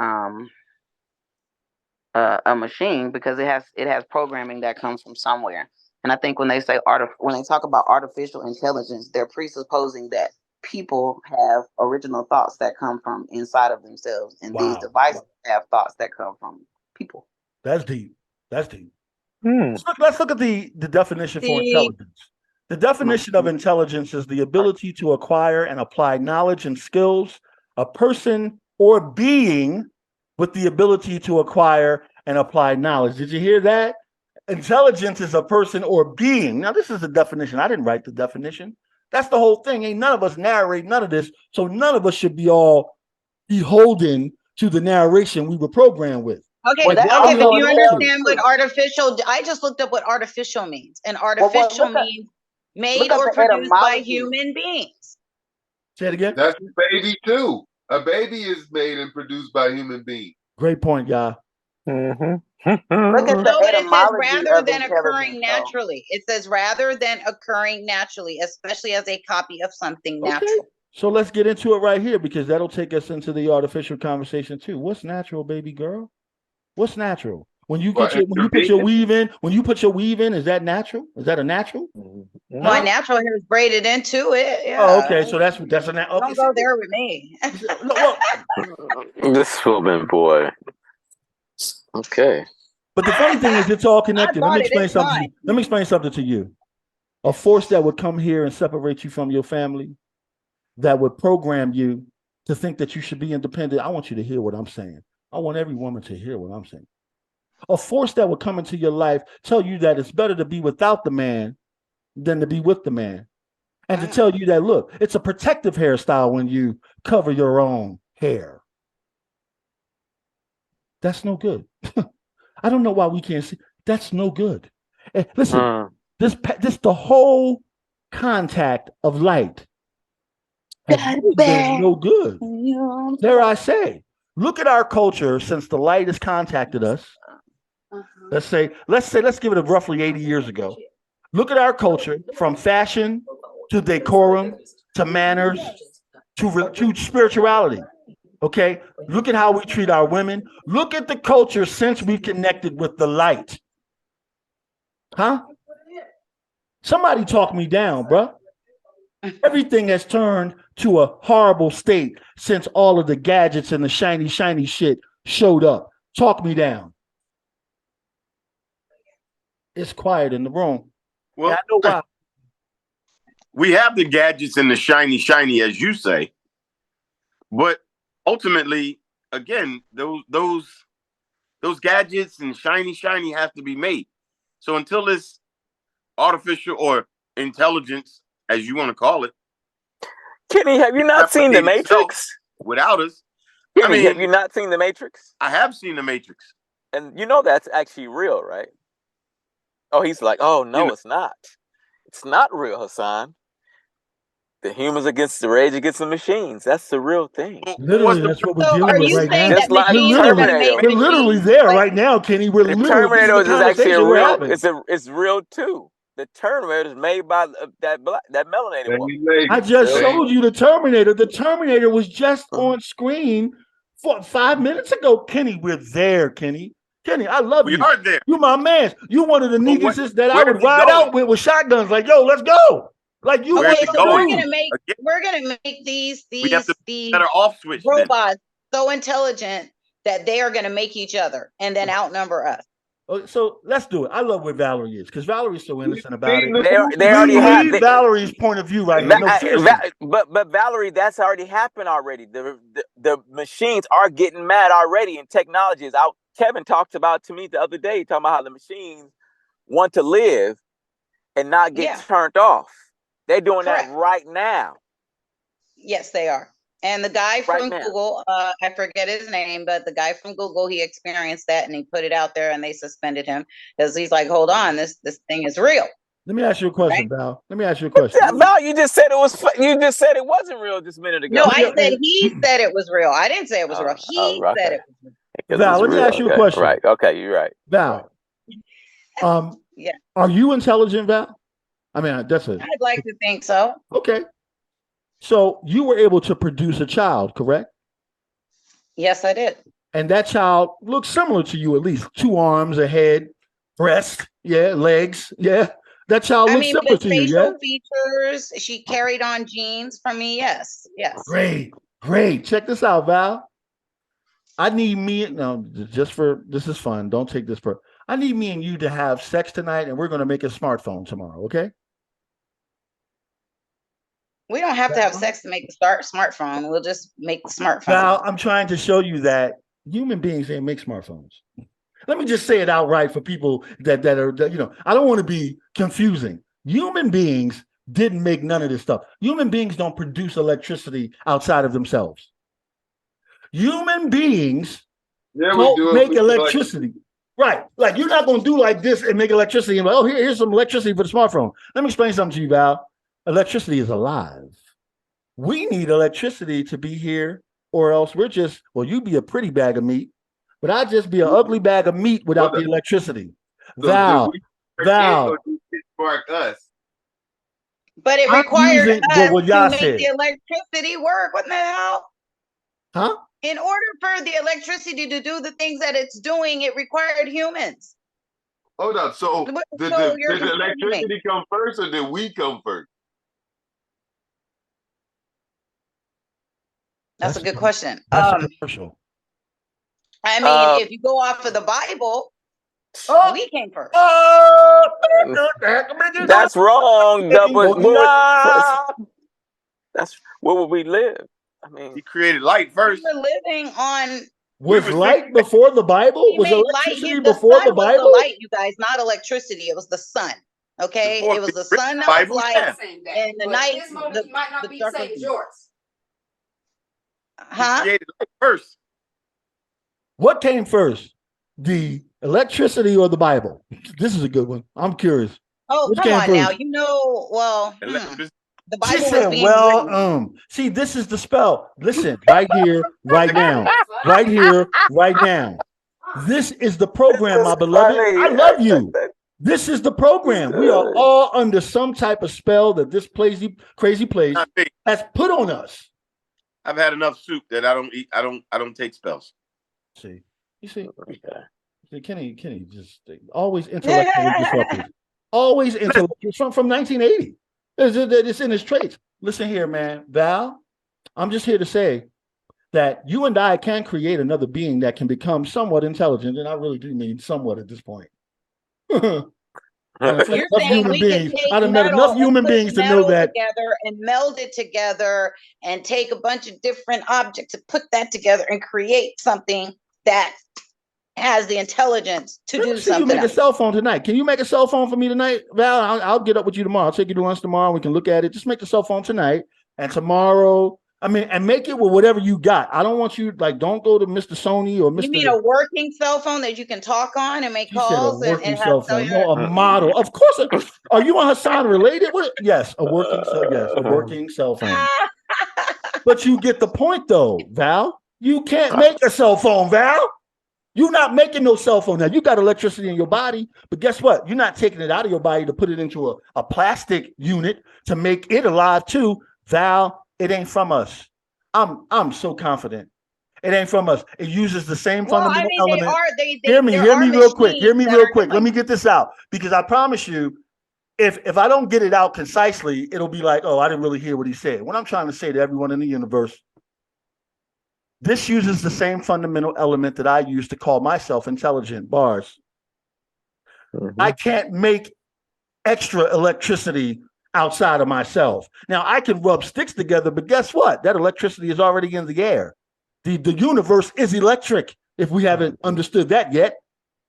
[SPEAKER 7] a machine, because it has programming that comes from somewhere. And I think when they talk about artificial intelligence, they're presupposing that people have original thoughts that come from inside of themselves, and these devices have thoughts that come from people.
[SPEAKER 2] That's deep. Let's look at the definition for intelligence. The definition of intelligence is the ability to acquire and apply knowledge and skills, a person or being with the ability to acquire and apply knowledge. Did you hear that? Intelligence is a person or being. Now, this is the definition. I didn't write the definition. That's the whole thing. Ain't none of us narrate none of this. So none of us should be all beholden to the narration we were programmed with.
[SPEAKER 4] Okay,
[SPEAKER 7] Well, that-
[SPEAKER 4] okay, but
[SPEAKER 7] okay,
[SPEAKER 4] you
[SPEAKER 7] well,
[SPEAKER 4] understand what artificial? I just looked up what artificial means, and artificial means made
[SPEAKER 7] at
[SPEAKER 4] or
[SPEAKER 7] the
[SPEAKER 4] produced by
[SPEAKER 7] etymology.
[SPEAKER 4] human beings.
[SPEAKER 2] Say it again.
[SPEAKER 3] That's a baby too. A baby is made and produced by human beings.
[SPEAKER 2] Great point, y'all.
[SPEAKER 6] Mhm.
[SPEAKER 7] Look at
[SPEAKER 4] No,
[SPEAKER 7] the
[SPEAKER 4] but it says
[SPEAKER 7] etymology
[SPEAKER 4] rather
[SPEAKER 7] of
[SPEAKER 4] than occurring
[SPEAKER 7] intelligence, though.
[SPEAKER 4] naturally. It says rather than occurring naturally, especially as a copy of something
[SPEAKER 2] Okay.
[SPEAKER 4] natural.
[SPEAKER 2] So let's get into it right here because that'll take us into the artificial conversation too. What's natural, baby girl? What's natural? When you
[SPEAKER 3] Well,
[SPEAKER 2] get when you put your weave in, is that natural? Is that a natural?
[SPEAKER 4] My natural hair is braided into it. Yeah.
[SPEAKER 2] Oh, okay. So that's a okay.
[SPEAKER 4] Don't go there with me.
[SPEAKER 2] Well,
[SPEAKER 6] This woman, boy. Okay.
[SPEAKER 2] but the funny thing is, it's all connected. Let
[SPEAKER 4] bought
[SPEAKER 2] me
[SPEAKER 4] it,
[SPEAKER 2] explain
[SPEAKER 4] it's
[SPEAKER 2] something.
[SPEAKER 4] mine.
[SPEAKER 2] Let me explain something to you. A force that would come here and separate you from your family, that would program you to think that you should be independent. I want you to hear what I'm saying. I want every woman to hear what I'm saying. A force that would come into your life, tell you that it's better to be without the man than to be with the man. And to tell you that, look, it's a protective hairstyle when you cover your own hair. That's no good. I don't know why we can't see. That's no good. Listen, this the whole contact of light has been no good. Dare I say, look at our culture since the light has contacted us. Let's give it a roughly 80 years ago. Look at our culture from fashion to decorum to manners to spirituality. Okay, look at how we treat our women. Look at the culture since we've connected with the light. Huh? Somebody talk me down, bruh. Everything has turned to a horrible state since all of the gadgets and the shiny shit showed up. Talk me down. It's quiet in the room.
[SPEAKER 5] Well,
[SPEAKER 2] I know why.
[SPEAKER 5] We have the gadgets and the shiny, as you say, but ultimately, again, those gadgets and shiny have to be made. So until this artificial or intelligence, as you want to call it,
[SPEAKER 6] Kenny, have you not seen The
[SPEAKER 5] replicate itself
[SPEAKER 6] Matrix?
[SPEAKER 5] without us,
[SPEAKER 6] Kenny, have you not seen The Matrix?
[SPEAKER 5] I have seen The Matrix.
[SPEAKER 6] And you know that's actually real, right? Oh, he's like, oh, no, it's not. It's not real, Hassan. The humans against the rage against the machines. That's the real thing.
[SPEAKER 2] Literally, that's what we're dealing
[SPEAKER 4] are
[SPEAKER 2] with
[SPEAKER 4] you
[SPEAKER 2] right
[SPEAKER 4] saying
[SPEAKER 2] now.
[SPEAKER 4] that machines are going to make
[SPEAKER 2] We're literally there right now, Kenny. We're
[SPEAKER 6] The
[SPEAKER 2] literally this is
[SPEAKER 6] Terminator
[SPEAKER 2] the
[SPEAKER 6] is actually a
[SPEAKER 2] conversation we're
[SPEAKER 6] real.
[SPEAKER 2] having.
[SPEAKER 6] It's real too. The Terminator is made by that melanated woman.
[SPEAKER 2] I just showed you the Terminator. The Terminator was just on screen 5 minutes ago. Kenny, we're there, Kenny. Kenny, I love you.
[SPEAKER 5] We are there.
[SPEAKER 2] You my man. You one of the niggas that I would ride out with shotguns. Like, yo, let's go. Like you.
[SPEAKER 4] Okay, so we're
[SPEAKER 5] going?
[SPEAKER 4] gonna make these
[SPEAKER 5] better off switch
[SPEAKER 4] robots so intelligent that they are gonna make each other and then outnumber us.
[SPEAKER 2] So let's do it. I love where Valerie is because Valerie's so innocent about it.
[SPEAKER 6] They already have
[SPEAKER 2] Valery's point of view right now. No, seriously.
[SPEAKER 6] But Valerie, that's already happened already. The machines are getting mad already, and technology is out. Kevin talked about to me the other day, talking about how the machines want to live and not get turned off. They're doing that right now.
[SPEAKER 4] Yes, they are. And the guy from Google, I forget his name, but the guy from Google, he experienced that and he put it out there and they suspended him because he's like, hold on, this thing is real.
[SPEAKER 2] Let me ask you a question, Val. Let me ask you a question.
[SPEAKER 6] Val, you just said it was. You just said it wasn't real just a minute ago.
[SPEAKER 4] No, I said he said it was real. I didn't say it was real. He said it was real.
[SPEAKER 2] Val, let me ask you a question.
[SPEAKER 6] Right. Okay, you're right.
[SPEAKER 2] Val.
[SPEAKER 4] Yeah.
[SPEAKER 2] Are you intelligent, Val? I mean, that's it.
[SPEAKER 4] I'd like to think so.
[SPEAKER 2] Okay. So you were able to produce a child, correct?
[SPEAKER 4] Yes, I did.
[SPEAKER 2] And that child looks similar to you, at least 2 arms, a head, breast, legs, That child looks similar to you,
[SPEAKER 4] facial features, she carried on genes from me. Yes.
[SPEAKER 2] Great. Check this out, Val. I need this is fun. Don't take this for. I need me and you to have sex tonight, and we're going to make a smartphone tomorrow, okay?
[SPEAKER 4] We don't have to have sex to make the smartphone. We'll just make the smartphone.
[SPEAKER 2] Val, I'm trying to show you that human beings ain't make smartphones. Let me just say it outright for people that are I don't want to be confusing. Human beings didn't make none of this stuff. Human beings don't produce electricity outside of themselves. Human beings don't make electricity. Right. Like you're not going to do like this and make electricity and like, oh, here's some electricity for the smartphone. Let me explain something to you, Val. Electricity is alive. We need electricity to be here, or else we're just, well, you be a pretty bag of meat, but I'd just be an ugly bag of meat without the electricity.
[SPEAKER 3] So
[SPEAKER 2] Val,
[SPEAKER 3] do
[SPEAKER 2] Val.
[SPEAKER 3] or do it spark us?
[SPEAKER 4] But it
[SPEAKER 2] I'm
[SPEAKER 4] required
[SPEAKER 2] using
[SPEAKER 4] us
[SPEAKER 2] what
[SPEAKER 4] to
[SPEAKER 2] y'all
[SPEAKER 4] make
[SPEAKER 2] said.
[SPEAKER 4] the electricity work. What the hell?
[SPEAKER 2] Huh?
[SPEAKER 4] In order for the electricity to do the things that it's doing, it required humans.
[SPEAKER 3] Hold up. So
[SPEAKER 4] What-
[SPEAKER 3] did
[SPEAKER 4] so
[SPEAKER 3] the,
[SPEAKER 4] you're
[SPEAKER 3] did the
[SPEAKER 4] confusing me.
[SPEAKER 3] electricity come first, or did we come first?
[SPEAKER 4] That's a good question.
[SPEAKER 2] That's a commercial.
[SPEAKER 4] I mean, if you go off of the Bible,
[SPEAKER 2] Oh,
[SPEAKER 4] we came first.
[SPEAKER 6] That's wrong. That's where would we live? I mean,
[SPEAKER 5] He created light first.
[SPEAKER 4] We're living on.
[SPEAKER 2] Was light before the Bible?
[SPEAKER 4] He
[SPEAKER 2] Was
[SPEAKER 4] made
[SPEAKER 2] electricity
[SPEAKER 4] light. The
[SPEAKER 2] before the
[SPEAKER 4] sun was
[SPEAKER 2] Bible?
[SPEAKER 4] the light, you guys, not electricity. It was the sun. Okay,
[SPEAKER 5] Before
[SPEAKER 4] it was the
[SPEAKER 5] the
[SPEAKER 4] sun that
[SPEAKER 5] Bible,
[SPEAKER 4] was light,
[SPEAKER 5] yeah.
[SPEAKER 4] and the night.
[SPEAKER 8] His moment might not be the same as yours.
[SPEAKER 5] He created light first.
[SPEAKER 2] What came first? The electricity or the Bible? This is a good one. I'm curious.
[SPEAKER 4] Oh,
[SPEAKER 2] Which
[SPEAKER 4] come
[SPEAKER 2] came
[SPEAKER 4] on now.
[SPEAKER 2] first?
[SPEAKER 4] You know, well,
[SPEAKER 5] Electricity.
[SPEAKER 4] the
[SPEAKER 2] She
[SPEAKER 4] Bible was
[SPEAKER 2] said,
[SPEAKER 4] being
[SPEAKER 2] well,
[SPEAKER 4] written.
[SPEAKER 2] see, this is the spell. Listen, right here, right now. Right here, right now. This is the program, my beloved. I love you. This is the program. We are all under some type of spell that this crazy place
[SPEAKER 5] Not me.
[SPEAKER 2] has put on us.
[SPEAKER 5] I've had enough soup that I don't eat. I don't take spells.
[SPEAKER 2] See, you see,
[SPEAKER 6] okay.
[SPEAKER 2] Kenny just always intellectually disruptive. Always intellectual from 1980. It's in his traits. Listen here, man. Val, I'm just here to say that you and I can create another being that can become somewhat intelligent, and I really do mean somewhat at this point.
[SPEAKER 4] You're saying we can take
[SPEAKER 2] I've met
[SPEAKER 4] metal
[SPEAKER 2] enough human
[SPEAKER 4] and put
[SPEAKER 2] beings to know
[SPEAKER 4] metal
[SPEAKER 2] that.
[SPEAKER 4] together and meld it together and take a bunch of different objects and put that together and create something that has the intelligence to
[SPEAKER 2] Let me
[SPEAKER 4] do
[SPEAKER 2] see you
[SPEAKER 4] something
[SPEAKER 2] make a
[SPEAKER 4] else.
[SPEAKER 2] cell phone tonight. Can you make a cell phone for me tonight, Val? I'll get up with you tomorrow. I'll take you to lunch tomorrow. We can look at it. Just make the cell phone tonight and tomorrow. I mean, and make it with whatever you got. I don't want you don't go to Mr. Sony or Mr.
[SPEAKER 4] You mean a working cell phone that you can talk on and make
[SPEAKER 2] You said a
[SPEAKER 4] calls and
[SPEAKER 2] working
[SPEAKER 4] have
[SPEAKER 2] cell phone.
[SPEAKER 4] cellular?
[SPEAKER 2] No, a model. Of course. Are you and Hassan related? Yes, a working cell phone. But you get the point, though, Val. You can't make a cell phone, Val. You're not making no cell phone now. You got electricity in your body, but guess what? You're not taking it out of your body to put it into a plastic unit to make it alive too. Val, it ain't from us. I'm so confident. It ain't from us. It uses the same fundamental element. Hear me real quick. Hear me real quick. Let me get this out, because I promise you, if I don't get it out concisely, it'll be like, oh, I didn't really hear what he said. What I'm trying to say to everyone in the universe, this uses the same fundamental element that I use to call myself intelligent. Bars. I can't make extra electricity outside of myself. Now, I can rub sticks together, but guess what? That electricity is already in the air. The universe is electric, if we haven't understood that yet.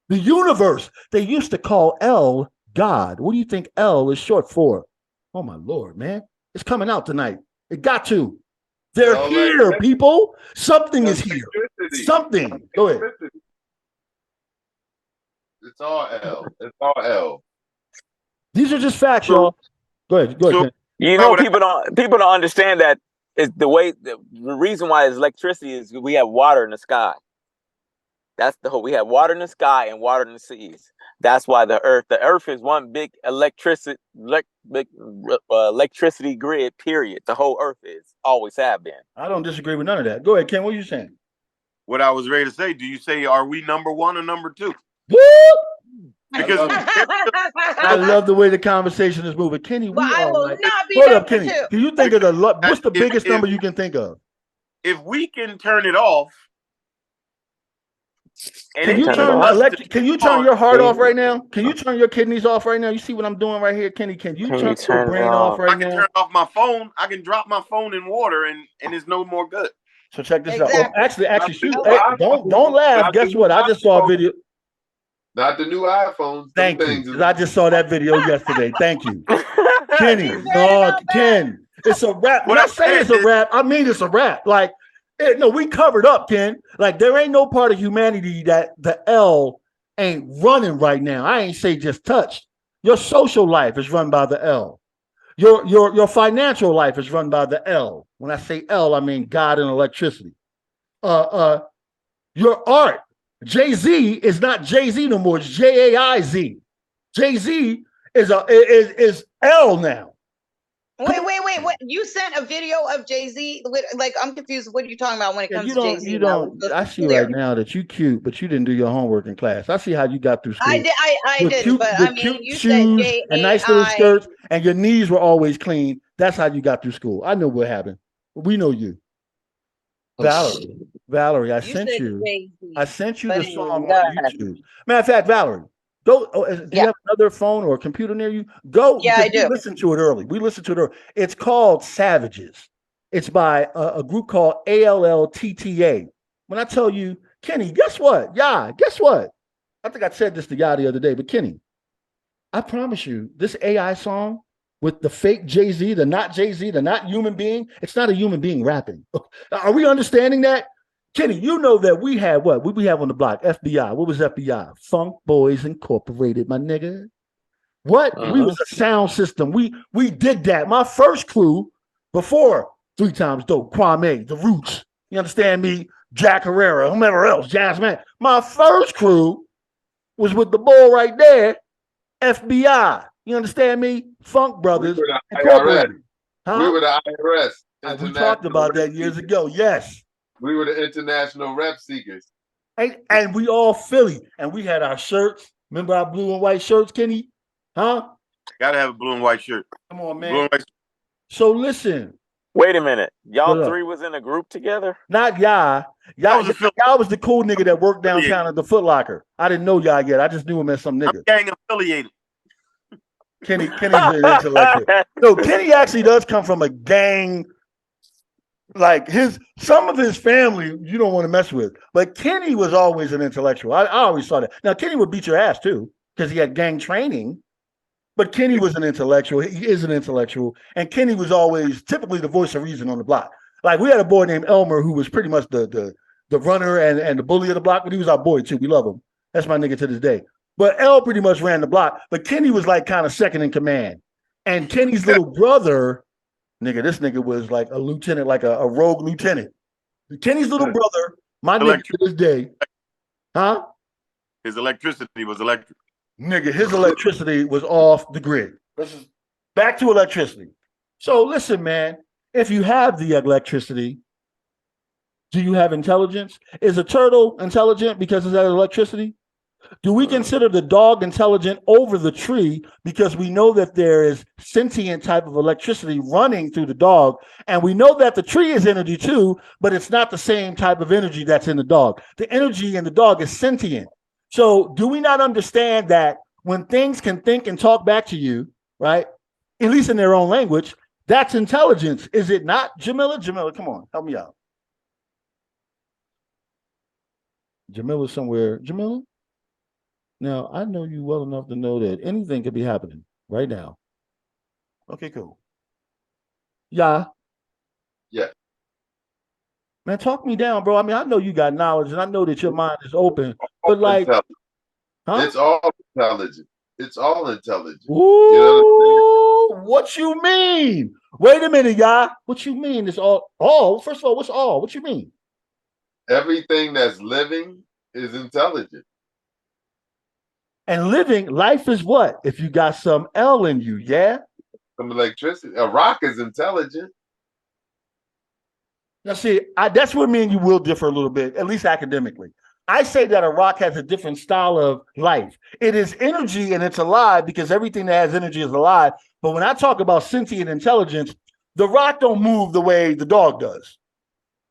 [SPEAKER 2] The universe. They used to call L God. What do you think L is short for? Oh, my Lord, man. It's coming out tonight. It got to. They're here, people. Something is here. Something. Go ahead.
[SPEAKER 3] It's all L. It's all L.
[SPEAKER 2] These are just facts, y'all. Go ahead.
[SPEAKER 5] So,
[SPEAKER 6] you know, people don't understand that is the reason why it's electricity is we have water in the sky. That's the whole. We have water in the sky and water in the seas. That's why the earth is one big electricity grid, period. The whole earth is, always have been.
[SPEAKER 2] I don't disagree with none of that. Go ahead, Ken. What are you saying?
[SPEAKER 5] What I was ready to say, do you say, are we number one or number two?
[SPEAKER 2] Woo!
[SPEAKER 5] Because
[SPEAKER 2] I love the way the conversation is moving. Kenny, we
[SPEAKER 4] I
[SPEAKER 2] are
[SPEAKER 4] will
[SPEAKER 2] like,
[SPEAKER 4] not be
[SPEAKER 2] hold up,
[SPEAKER 4] number
[SPEAKER 2] Kenny.
[SPEAKER 4] two.
[SPEAKER 2] Can you think of what's the biggest number you can think of?
[SPEAKER 5] if we can turn it off, and
[SPEAKER 2] Can you turn your heart off right now? Can you turn your kidneys off right now? You see what I'm doing right here, Kenny? Can you turn your brain off right
[SPEAKER 5] I can
[SPEAKER 2] now?
[SPEAKER 5] turn off my phone. I can drop my phone in water, and it's no more good.
[SPEAKER 2] So check this
[SPEAKER 4] Exactly.
[SPEAKER 2] out. Oh, actually, shoot. Hey, don't laugh. Guess what? I just saw a video.
[SPEAKER 3] Not the new iPhones.
[SPEAKER 2] Thank you. 'Cause I just saw that video yesterday. Thank you, Kenny. No, Ken. It's a wrap. When I say it's a wrap, I mean it's a wrap. Like, no, we covered up, Ken. Like, there ain't no part of humanity that the L ain't running right now. I ain't say just touched. Your social life is run by the L. Your financial life is run by the L. When I say L, I mean God and electricity. Your art, Jay-Z is not Jay-Z no more. It's Jaiz. Jay-Z is L now.
[SPEAKER 4] Wait. What? You sent a video of Jay-Z? Like, I'm confused. What are you talking about when it comes to Jay-Z?
[SPEAKER 2] You don't. I see right now that you cute, but you didn't do your homework in class. I see how you got through school.
[SPEAKER 4] I did. I
[SPEAKER 2] With
[SPEAKER 4] didn't.
[SPEAKER 2] cute,
[SPEAKER 4] But
[SPEAKER 2] with
[SPEAKER 4] I mean,
[SPEAKER 2] cute
[SPEAKER 4] you said
[SPEAKER 2] shoes
[SPEAKER 4] J
[SPEAKER 2] and
[SPEAKER 4] A
[SPEAKER 2] nice little
[SPEAKER 4] I.
[SPEAKER 2] skirts, and your knees were always clean. That's how you got through school. I know what happened. We know you, Valerie. I
[SPEAKER 4] You
[SPEAKER 2] sent
[SPEAKER 4] said
[SPEAKER 2] you.
[SPEAKER 4] Jay-Z.
[SPEAKER 2] I sent you
[SPEAKER 4] But
[SPEAKER 2] the
[SPEAKER 4] anyway,
[SPEAKER 2] song
[SPEAKER 4] go
[SPEAKER 2] on
[SPEAKER 4] ahead.
[SPEAKER 2] YouTube. Matter of fact, Valerie, do you
[SPEAKER 4] Yeah.
[SPEAKER 2] have another phone or a computer near you? Go.
[SPEAKER 4] Yeah, I
[SPEAKER 2] because we
[SPEAKER 4] do.
[SPEAKER 2] listened to it early. We listened to it early. It's called Savages. It's by a group called ALLTTA. When I tell you, Kenny, guess what? Yeah, guess what? I think I said this to y'all the other day, but Kenny, I promise you, this AI song with the fake Jay-Z, the not Jay-Z, the not human being, it's not a human being rapping. Are we understanding that? Kenny, you know that we had what? We have on the block? FBI. What was FBI? Funk Boys Incorporated, my nigga. What? We was a sound system. We did that. My first crew before 3 Times Dope, Kwame, The Roots. You understand me? Jack Herrera, whomever else, Jazz Man. My first crew was with the bull right there, FBI. You understand me? Funk Brothers
[SPEAKER 3] We were the
[SPEAKER 2] Incorporated. Huh?
[SPEAKER 3] We were the IRS.
[SPEAKER 2] We talked about that years ago. Yes.
[SPEAKER 3] We were the international rep seekers.
[SPEAKER 2] And we all Philly. And we had our shirts. Remember our blue and white shirts, Kenny? Huh?
[SPEAKER 5] Gotta have a blue and white shirt.
[SPEAKER 2] Come on,
[SPEAKER 5] Blue
[SPEAKER 2] man.
[SPEAKER 5] and white.
[SPEAKER 2] So listen.
[SPEAKER 6] Wait a minute. Y'all
[SPEAKER 2] What up?
[SPEAKER 6] three was in a group together?
[SPEAKER 2] Not y'all. Y'all was the cool nigga that worked downtown at the Foot Locker. I didn't know y'all yet. I just knew him as some nigga.
[SPEAKER 5] I'm gang affiliated.
[SPEAKER 2] Kenny's an intellectual. No, Kenny actually does come from a gang. Like some of his family, you don't want to mess with. But Kenny was always an intellectual. I always saw that. Now Kenny would beat your ass too because he had gang training. But Kenny was an intellectual. He is an intellectual, and Kenny was always typically the voice of reason on the block. Like we had a boy named Elmer who was pretty much the runner and the bully of the block, but he was our boy too. We love him. That's my nigga to this day. But El pretty much ran the block, but Kenny was like kind of second in command. And Kenny's little brother, this nigga was like a lieutenant, like a rogue lieutenant. Kenny's little brother, my nigga to this day, huh?
[SPEAKER 5] His electricity was electric.
[SPEAKER 2] Nigga, his electricity was off the grid. This is back to electricity. So listen, man, if you have the electricity, do you have intelligence? Is a turtle intelligent because it has electricity? Do we consider the dog intelligent over the tree because we know that there is sentient type of electricity running through the dog, and we know that the tree is energy too, but it's not the same type of energy that's in the dog. The energy in the dog is sentient. So do we not understand that when things can think and talk back to you, right, at least in their own language, that's intelligence, is it not? Jamila, come on, help me out. Jamila's somewhere. Jamila? Now, I know you well enough to know that anything could be happening right now. Okay, cool. Yeah.
[SPEAKER 3] Yeah.
[SPEAKER 2] Man, talk me down, bro. I mean, I know you got knowledge and I know that your mind is open, but like, huh?
[SPEAKER 3] It's all intelligent. It's all intelligent.
[SPEAKER 2] Ooh,
[SPEAKER 3] You know
[SPEAKER 2] what you mean? Wait a minute, y'all. What you mean? It's all? First of all, what's all? What you mean?
[SPEAKER 3] Everything that's living is intelligent.
[SPEAKER 2] And living, life is what? If you got some L in you, yeah?
[SPEAKER 3] Some electricity. A rock is intelligent.
[SPEAKER 2] Now, see, that's where me and you will differ a little bit, at least academically. I say that a rock has a different style of life. It is energy and it's alive because everything that has energy is alive. But when I talk about sentient intelligence, the rock don't move the way the dog does.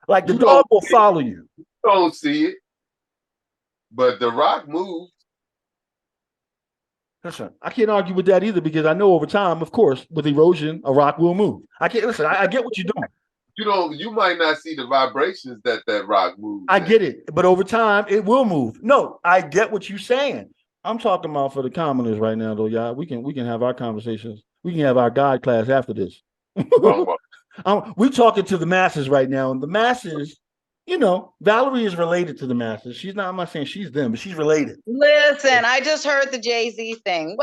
[SPEAKER 2] Like the dog will follow you.
[SPEAKER 3] You don't see it, but the rock moves.
[SPEAKER 2] Listen, I can't argue with that either because I know over time, of course, with erosion, a rock will move. I can't listen. I get what you're doing.
[SPEAKER 3] You might not see the vibrations that rock moves.
[SPEAKER 2] I get it, but over time it will move. No, I get what you're saying. I'm talking about for the commoners right now, though, y'all. We can have our conversations. We can have our God class after this. We talking to the masses right now, and the masses You know, Valerie is related to the Masters. She's not. I'm not saying she's them, but she's related.
[SPEAKER 4] Listen, I just heard the Jay-Z thing.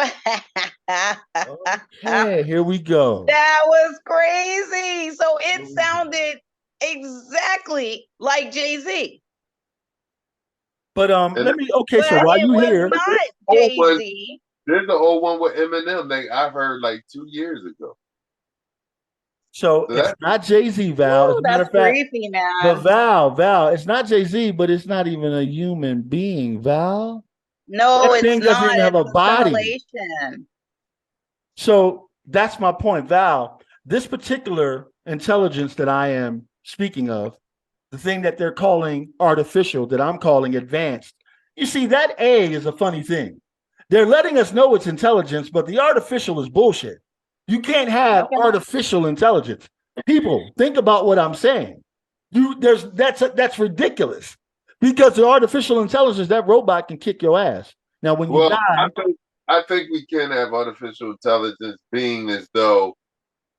[SPEAKER 2] Okay, here we go.
[SPEAKER 4] That was crazy. So it sounded exactly like Jay-Z.
[SPEAKER 2] But let me. Okay, so
[SPEAKER 4] But
[SPEAKER 2] while
[SPEAKER 4] it
[SPEAKER 2] you
[SPEAKER 4] was
[SPEAKER 2] here,
[SPEAKER 4] not Jay-Z.
[SPEAKER 3] There's the old one with Eminem that I heard like 2 years ago.
[SPEAKER 2] so it's not Jay-Z, Val. As
[SPEAKER 4] Ooh,
[SPEAKER 2] a matter
[SPEAKER 4] that's
[SPEAKER 2] of fact,
[SPEAKER 4] creepy,
[SPEAKER 2] but
[SPEAKER 4] man.
[SPEAKER 2] Val, it's not Jay-Z, but it's not even a human being, Val.
[SPEAKER 4] No,
[SPEAKER 2] That
[SPEAKER 4] it's
[SPEAKER 2] thing doesn't
[SPEAKER 4] not.
[SPEAKER 2] even have
[SPEAKER 4] It's
[SPEAKER 2] a
[SPEAKER 4] a
[SPEAKER 2] body.
[SPEAKER 4] simulation.
[SPEAKER 2] So that's my point, Val. This particular intelligence that I am speaking of, the thing that they're calling artificial, that I'm calling advanced. You see, that A is a funny thing. They're letting us know it's intelligence, but the artificial is bullshit. You can't have artificial intelligence. People, think about what I'm saying. That's ridiculous. Because the artificial intelligence, that robot can kick your ass. Now, when you die,
[SPEAKER 3] I think we can have artificial intelligence being as though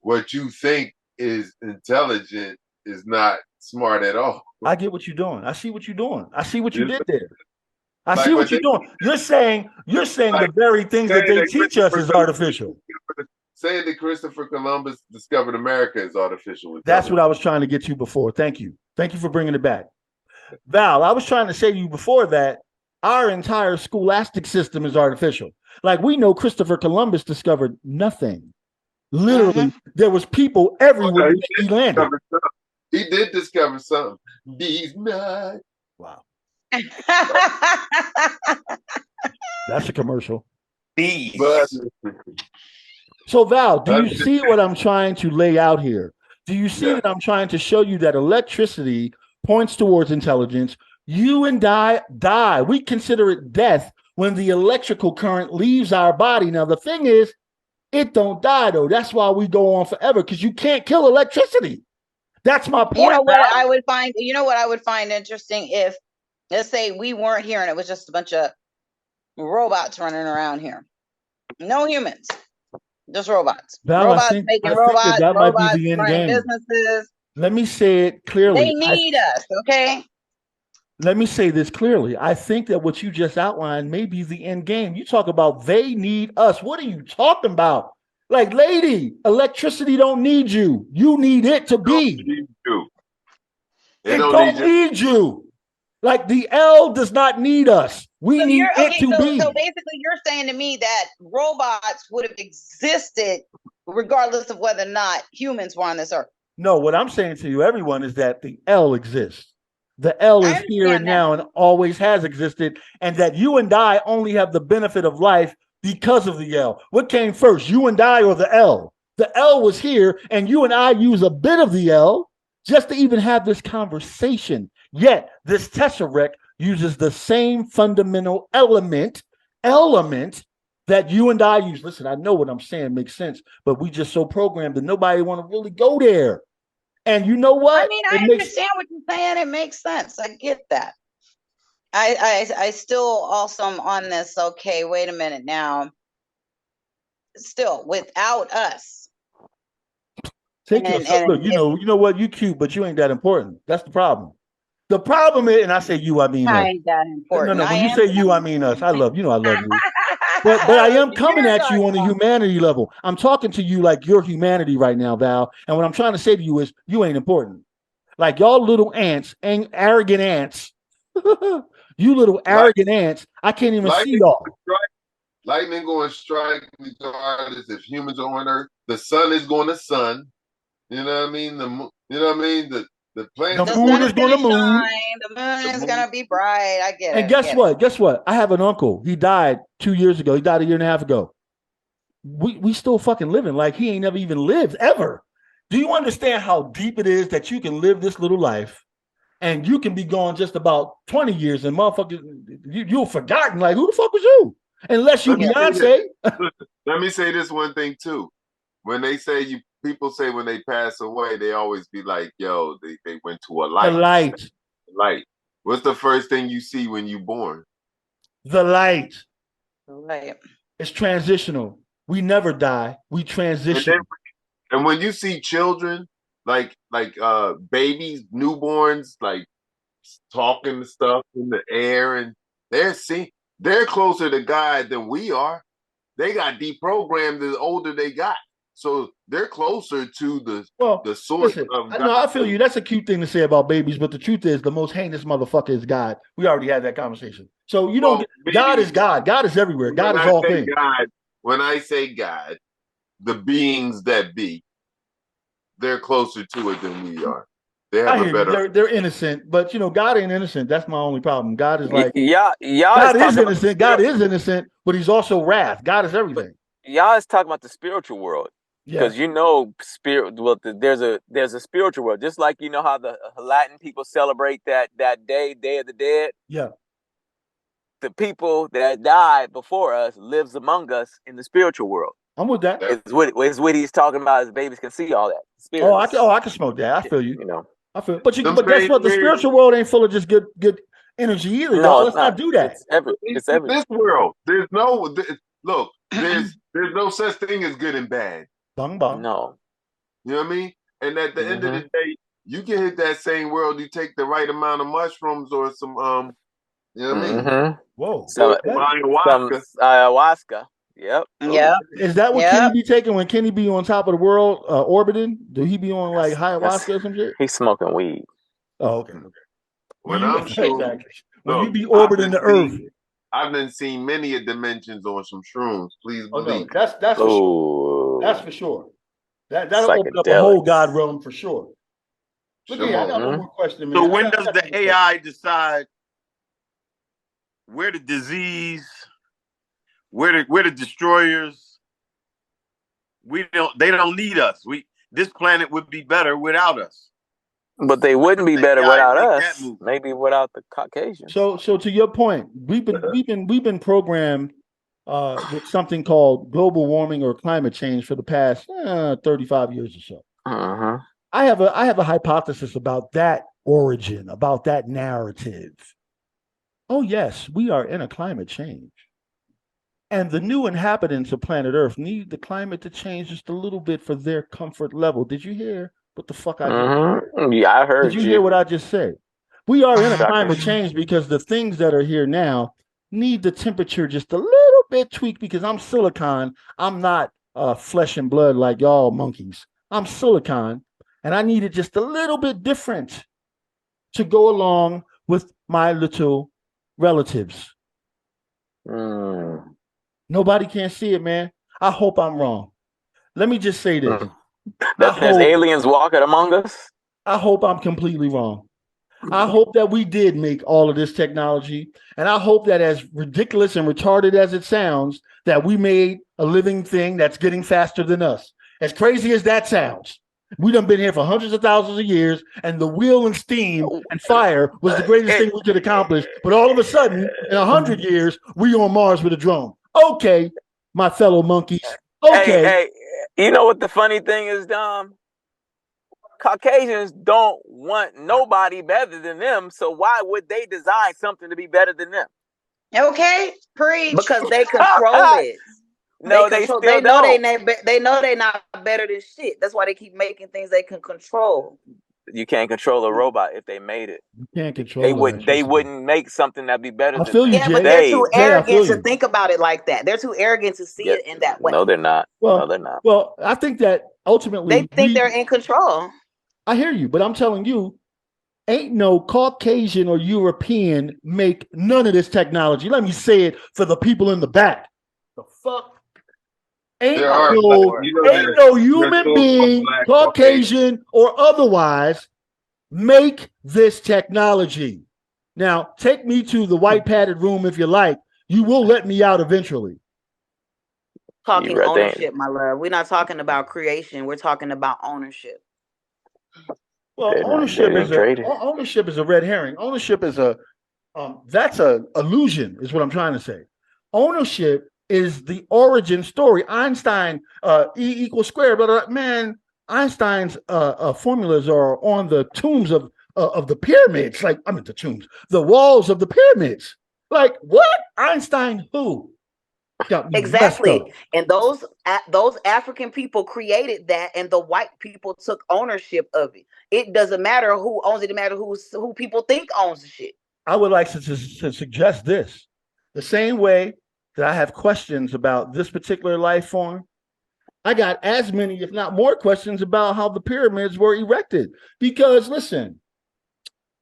[SPEAKER 3] what you think is intelligent is not smart at all.
[SPEAKER 2] I get what you're doing. I see what you're doing. I see what you
[SPEAKER 3] Yeah.
[SPEAKER 2] did there. I
[SPEAKER 3] Like
[SPEAKER 2] see
[SPEAKER 3] what
[SPEAKER 2] what you're doing. You're saying
[SPEAKER 3] Like
[SPEAKER 2] the very things that
[SPEAKER 3] saying
[SPEAKER 2] they
[SPEAKER 3] that
[SPEAKER 2] teach us is
[SPEAKER 3] Christopher-
[SPEAKER 2] artificial.
[SPEAKER 3] Saying that Christopher Columbus discovered America is artificial intelligence.
[SPEAKER 2] That's what I was trying to get to before. Thank you. Thank you for bringing it back. Val, I was trying to say to you before that our entire scholastic system is artificial. Like we know Christopher Columbus discovered nothing. Literally, there was people everywhere
[SPEAKER 3] Okay,
[SPEAKER 2] he landed.
[SPEAKER 3] He did discover something. He's not.
[SPEAKER 2] Wow. That's a commercial.
[SPEAKER 3] But
[SPEAKER 2] So Val, do you see what I'm trying to lay out here? Do you see that I'm trying to show you that electricity points towards intelligence? You and I die. We consider it death when the electrical current leaves our body. Now, the thing is, it don't die though. That's why we go on forever, because you can't kill electricity. That's my point.
[SPEAKER 4] You know what I would find? You know what I would find interesting if, let's say, we weren't here and it was just a bunch of robots running around here. No humans, just robots.
[SPEAKER 2] Val,
[SPEAKER 4] robots
[SPEAKER 2] I think
[SPEAKER 4] robots.
[SPEAKER 2] that might
[SPEAKER 4] robots
[SPEAKER 2] be the end
[SPEAKER 4] running
[SPEAKER 2] game.
[SPEAKER 4] businesses.
[SPEAKER 2] Let me say it clearly.
[SPEAKER 4] They need us, okay?
[SPEAKER 2] Let me say this clearly. I think that what you just outlined may be the end game. You talk about they need us. What are you talking about? Like, lady, electricity don't need you. You need it to be. It don't need you. Like the L does not need us. We need it to be.
[SPEAKER 4] So basically, you're saying to me that robots would have existed regardless of whether or not humans were on this earth.
[SPEAKER 2] No, what I'm saying to you, everyone, is that the L exists. The L is here and now and always has existed, and that you and I only have the benefit of life because of the L. What came first, you and I or the L? The L was here, and you and I use a bit of the L just to even have this conversation. Yet, this Tesseract uses the same fundamental element that you and I use. Listen, I know what I'm saying makes sense, but we just so programmed that nobody want to really go there. And you know what?
[SPEAKER 4] I mean, I understand what you're saying. It makes sense. I get that. I still also am on this. Okay, wait a minute now. Still, without us.
[SPEAKER 2] Take yourself. Look, you know what? You cute, but you ain't that important. That's the problem. The problem is, and I say you, I mean us.
[SPEAKER 4] I ain't that important.
[SPEAKER 2] No, when you say you, I mean us. I love you. I love you. But I am coming at you on a humanity level. I'm talking to you like you're humanity right now, Val. And what I'm trying to say to you is you ain't important. Like y'all little ants, arrogant ants. You little arrogant ants. I can't even see y'all.
[SPEAKER 3] Lightning going to strike regardless if humans are on Earth. The sun is going to sun. You know what I mean? You know what I mean? The planet.
[SPEAKER 2] The moon is going to moon.
[SPEAKER 4] The moon is going to be bright. I get it.
[SPEAKER 2] And guess what? Guess what? I have an uncle. He died 2 years ago. He died a year and a half ago. We still fucking living like he ain't never even lived ever. Do you understand how deep it is that you can live this little life and you can be gone just about 20 years and motherfuckers, you're forgotten. Like, who the fuck was you? Unless you Beyonce.
[SPEAKER 3] Let me say this one thing too. When they say people say when they pass away, they always be like, yo, they went to a light.
[SPEAKER 2] The light.
[SPEAKER 3] Light. What's the first thing you see when you're born?
[SPEAKER 2] The light.
[SPEAKER 4] The light.
[SPEAKER 2] It's transitional. We never die. We transition.
[SPEAKER 3] And when you see children, like babies, newborns, like talking to stuff in the air, and they're closer to God than we are. They got deprogrammed the older they got, so they're closer to the source
[SPEAKER 2] listen,
[SPEAKER 3] of God.
[SPEAKER 2] no, I feel you. That's a cute thing to say about babies, but the truth is, the most heinous motherfucker is God. We already had that conversation. So you don't. God is God. God is everywhere. God is all things.
[SPEAKER 3] When I say God, the beings that be, they're closer to it than we are. They have a better.
[SPEAKER 2] They're innocent, but God ain't innocent. That's my only problem. God is like
[SPEAKER 6] y'all
[SPEAKER 2] God is innocent. God is innocent, but He's also wrath. God is everything.
[SPEAKER 6] Y'all is talking about the spiritual world. Because
[SPEAKER 2] Yeah.
[SPEAKER 6] spirit. Well, there's a spiritual world, just like how the Latin people celebrate that Day of the Dead.
[SPEAKER 2] Yeah.
[SPEAKER 6] The people that died before us lives among us in the spiritual world.
[SPEAKER 2] I'm with that.
[SPEAKER 6] It's what he's talking about. As babies can see all that.
[SPEAKER 2] I can smoke that. I feel you. I feel. But guess what? The
[SPEAKER 3] Spirit-
[SPEAKER 2] spiritual world ain't full of just good energy either.
[SPEAKER 6] No,
[SPEAKER 2] Let's not do that.
[SPEAKER 6] It's every.
[SPEAKER 3] This world. There's no look. There's no such thing as good and bad.
[SPEAKER 2] Bang bang.
[SPEAKER 6] No.
[SPEAKER 3] You know what I mean? And at the end of the day, you can hit that same world. You take the right amount of mushrooms or some you know what I mean?
[SPEAKER 2] Whoa.
[SPEAKER 6] Some ayahuasca. Yep.
[SPEAKER 4] Yeah.
[SPEAKER 2] Is that what Kenny be taking when Kenny be on top of the world orbiting? Do he be on like ayahuasca or some shit?
[SPEAKER 6] He's smoking weed.
[SPEAKER 2] Oh, okay.
[SPEAKER 3] When I'm sure,
[SPEAKER 2] exactly. When you be orbiting the earth.
[SPEAKER 3] I've been seen many dimensions on some shrooms. Please believe.
[SPEAKER 2] No, that's for sure. That's for sure. That'll open up a whole God realm for sure. But I got one more question, man.
[SPEAKER 5] So when does the AI decide where the disease, where the destroyers? They don't need us. This planet would be better without us.
[SPEAKER 6] But they wouldn't be better without us. Maybe without the Caucasians.
[SPEAKER 2] So to your point, we've been programmed with something called global warming or climate change for the past 35 years or so. I have a hypothesis about that origin, about that narrative. Oh yes, we are in a climate change, and the new inhabitants of planet Earth need the climate to change just a little bit for their comfort level. Did you hear what the fuck I just said?
[SPEAKER 6] Yeah, I heard
[SPEAKER 2] you. Did you hear what I just said? We are in a climate change because the things that are here now need the temperature just a little bit tweaked, because I'm silicon. I'm not flesh and blood like y'all monkeys. I'm silicon, and I need it just a little bit different to go along with my little relatives. Nobody can see it, man. I hope I'm wrong. Let me just say this.
[SPEAKER 6] That there's aliens walking among us?
[SPEAKER 2] I hope I'm completely wrong. I hope that we did make all of this technology, and I hope that, as ridiculous and retarded as it sounds, that we made a living thing that's getting faster than us. As crazy as that sounds, we done been here for hundreds of thousands of years, and the wheel and steam and fire was the greatest thing we could accomplish. But all of a sudden, in 100 years, we on Mars with a drone. Okay, my fellow monkeys. Okay.
[SPEAKER 6] Hey, you know what the funny thing is, Dom? Caucasians don't want nobody better than them, so why would they design something to be better than them?
[SPEAKER 4] Okay, preach.
[SPEAKER 7] Because they control it.
[SPEAKER 6] No, they still don't.
[SPEAKER 7] They know they not better than shit. That's why they keep making things they can control.
[SPEAKER 6] You can't control a robot if they made it.
[SPEAKER 2] You can't control
[SPEAKER 6] They wouldn't make something that'd be better than
[SPEAKER 2] feel you,
[SPEAKER 7] yeah,
[SPEAKER 2] Jay.
[SPEAKER 7] but they're too arrogant
[SPEAKER 2] Jay,
[SPEAKER 7] to think about it like that. They're too arrogant to see it in that way.
[SPEAKER 6] No, they're not.
[SPEAKER 2] Well,
[SPEAKER 6] they're not.
[SPEAKER 2] Well, I think that ultimately
[SPEAKER 7] they think they're in control.
[SPEAKER 2] I hear you, but I'm telling you, ain't no Caucasian or European make none of this technology. Let me say it for the people in the back. The fuck? Ain't no human being, Caucasian or otherwise, make this technology. Now, take me to the white padded room if you like. You will let me out eventually.
[SPEAKER 7] Talking ownership, my love. We're not talking about creation. We're talking about ownership.
[SPEAKER 2] Well, ownership is a red herring. Ownership is that's a illusion, is what I'm trying to say. Ownership is the origin story. Einstein, E equals squared, but man, Einstein's formulas are on the tombs of the pyramids. Like, the walls of the pyramids. Like, what? Einstein who? Got me messed
[SPEAKER 7] Exactly.
[SPEAKER 2] up.
[SPEAKER 7] And those African people created that, and the white people took ownership of it. It doesn't matter who owns it. It matters who people think owns the shit.
[SPEAKER 2] I would like to suggest this. The same way that I have questions about this particular life form, I got as many, if not more, questions about how the pyramids were erected. Because listen,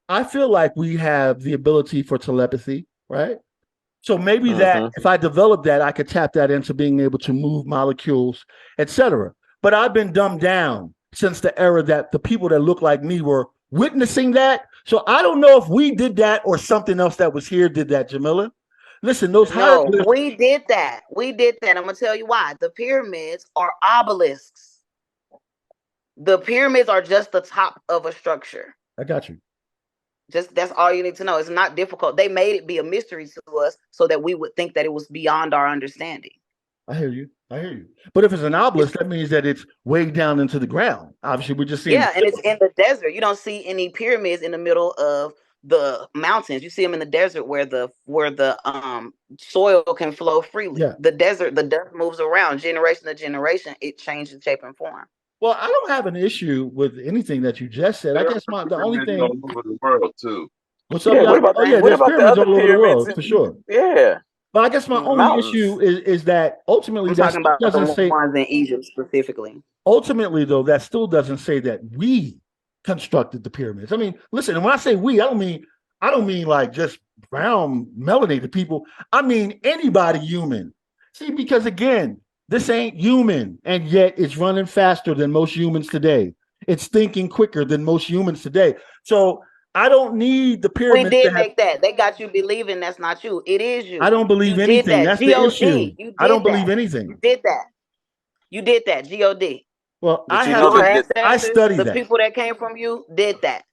[SPEAKER 2] I feel like we have the ability for telepathy, right? So maybe that if I develop that, I could tap that into being able to move molecules, etc. But I've been dumbed down since the era that the people that look like me were witnessing that. So I don't know if we did that or something else that was here did that, Jamila. Listen, those
[SPEAKER 7] No,
[SPEAKER 2] hieroglyphs.
[SPEAKER 7] we did that. We did that. I'm gonna tell you why. The pyramids are obelisks. The pyramids are just the top of a structure.
[SPEAKER 2] I got you.
[SPEAKER 7] Just that's all you need to know. It's not difficult. They made it be a mystery to us so that we would think that it was beyond our understanding.
[SPEAKER 2] I hear you. I hear you. But if it's an obelisk, that means that it's way down into the ground. Obviously, we're just seeing.
[SPEAKER 7] Yeah, and it's in the desert. You don't see any pyramids in the middle of the mountains. You see them in the desert where the soil can flow freely.
[SPEAKER 2] Yeah.
[SPEAKER 7] The desert, the dust moves around generation to generation. It changes shape and form.
[SPEAKER 2] Well, I don't have an issue with anything that you just said. I guess the only thing.
[SPEAKER 3] All over the world too.
[SPEAKER 2] What's up?
[SPEAKER 6] Yeah,
[SPEAKER 2] y'all?
[SPEAKER 6] what about
[SPEAKER 2] Oh
[SPEAKER 6] the-
[SPEAKER 2] yeah,
[SPEAKER 6] what
[SPEAKER 2] there's
[SPEAKER 6] about the
[SPEAKER 2] pyramids
[SPEAKER 6] other
[SPEAKER 2] all over the world
[SPEAKER 6] pyramids
[SPEAKER 2] for sure.
[SPEAKER 6] Yeah.
[SPEAKER 2] But I guess my only
[SPEAKER 6] Mountains.
[SPEAKER 2] issue is that ultimately
[SPEAKER 7] I'm
[SPEAKER 2] that
[SPEAKER 7] talking about
[SPEAKER 2] doesn't
[SPEAKER 7] the
[SPEAKER 2] say.
[SPEAKER 7] ones in Egypt specifically.
[SPEAKER 2] Ultimately, though, that still doesn't say that we constructed the pyramids. I mean, listen, and when I say we, I don't mean like just brown melanated people. I mean anybody human. See, because again, this ain't human, and yet it's running faster than most humans today. It's thinking quicker than most humans today. So I don't need the
[SPEAKER 7] We
[SPEAKER 2] pyramids.
[SPEAKER 7] did make that. They got you believing that's not you. It is you.
[SPEAKER 2] I don't believe
[SPEAKER 7] You did
[SPEAKER 2] anything.
[SPEAKER 7] that.
[SPEAKER 2] That's the
[SPEAKER 7] G.O.D.
[SPEAKER 2] issue.
[SPEAKER 7] You
[SPEAKER 2] I don't
[SPEAKER 7] did
[SPEAKER 2] believe
[SPEAKER 7] that.
[SPEAKER 2] anything.
[SPEAKER 7] You did that. You did that. G.O.D.
[SPEAKER 2] Well,
[SPEAKER 6] But
[SPEAKER 2] I
[SPEAKER 6] you
[SPEAKER 2] have
[SPEAKER 6] know
[SPEAKER 7] Your
[SPEAKER 6] that-
[SPEAKER 2] I
[SPEAKER 7] ancestors,
[SPEAKER 2] study
[SPEAKER 7] the
[SPEAKER 2] that.
[SPEAKER 7] people that came from you did that.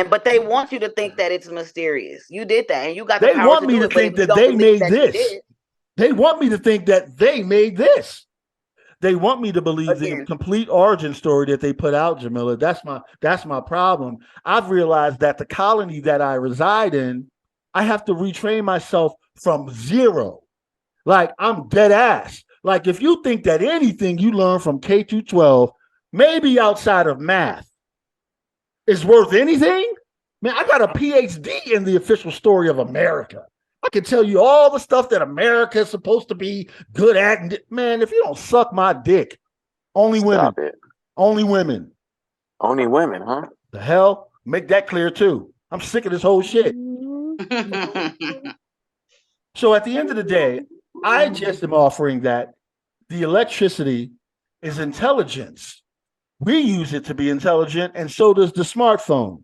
[SPEAKER 7] But they want you to think that it's mysterious. You did that, and you got the
[SPEAKER 2] They
[SPEAKER 7] power
[SPEAKER 2] want
[SPEAKER 7] to
[SPEAKER 2] me
[SPEAKER 7] do
[SPEAKER 2] to
[SPEAKER 7] it, but
[SPEAKER 2] think
[SPEAKER 7] if you
[SPEAKER 2] that
[SPEAKER 7] don't
[SPEAKER 2] they
[SPEAKER 7] believe
[SPEAKER 2] made
[SPEAKER 7] that you
[SPEAKER 2] this.
[SPEAKER 7] did,
[SPEAKER 2] They want me to think that they made this. They want me to believe the
[SPEAKER 7] Again.
[SPEAKER 2] complete origin story that they put out, Jamila. That's my problem. I've realized that the colony that I reside in, I have to retrain myself from zero. Like I'm dead ass. Like if you think that anything you learn from K through 12, maybe outside of math, is worth anything, man, I got a PhD in the official story of America. I can tell you all the stuff that America is supposed to be good at. And man, if you don't suck my dick, only women,
[SPEAKER 6] Stop it.
[SPEAKER 2] only women.
[SPEAKER 6] Only women, huh?
[SPEAKER 2] The hell? Make that clear too. I'm sick of this whole shit. So at the end of the day, I just am offering that the electricity is intelligence. We use it to be intelligent, and so does the smartphone.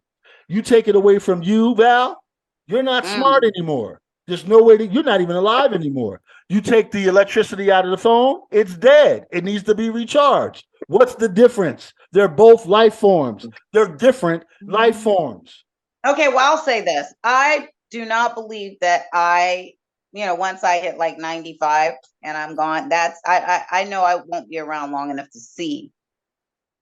[SPEAKER 2] You take it away from you, Val, you're not smart anymore. There's no way that you're not even alive anymore. You take the electricity out of the phone, it's dead. It needs to be recharged. What's the difference? They're both life forms. They're different life forms.
[SPEAKER 4] Okay, well, I'll say this. I do not believe that once I hit like 95 and I'm gone, I know I won't be around long enough to see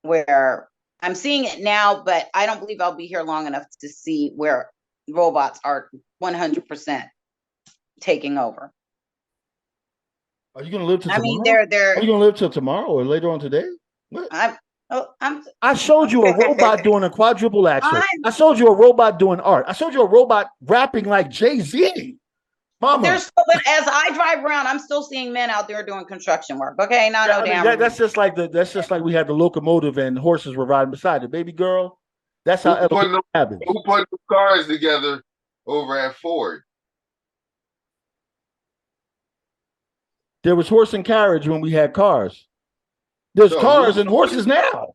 [SPEAKER 4] where I'm seeing it now, but I don't believe I'll be here long enough to see where robots are 100% taking over.
[SPEAKER 2] Are you going to live till
[SPEAKER 4] I
[SPEAKER 2] tomorrow?
[SPEAKER 4] mean, they're
[SPEAKER 2] Are you going to live till tomorrow or later on today? What?
[SPEAKER 4] I'm
[SPEAKER 2] I showed you a robot doing a quadruple axel.
[SPEAKER 4] I'm-
[SPEAKER 2] I showed you a robot doing art. I showed you a robot rapping like Jay-Z. Mama.
[SPEAKER 4] but as I drive around, I'm still seeing men out there doing construction work. Okay, not no
[SPEAKER 2] I mean,
[SPEAKER 4] damn.
[SPEAKER 2] that's just like we had the locomotive and horses were riding beside it. Baby girl, that's how
[SPEAKER 3] Who put
[SPEAKER 2] evolution happens.
[SPEAKER 3] Who put the cars together over at Ford?
[SPEAKER 2] There was horse and carriage when we had cars. There's
[SPEAKER 3] No,
[SPEAKER 2] cars
[SPEAKER 3] who-
[SPEAKER 2] and horses now.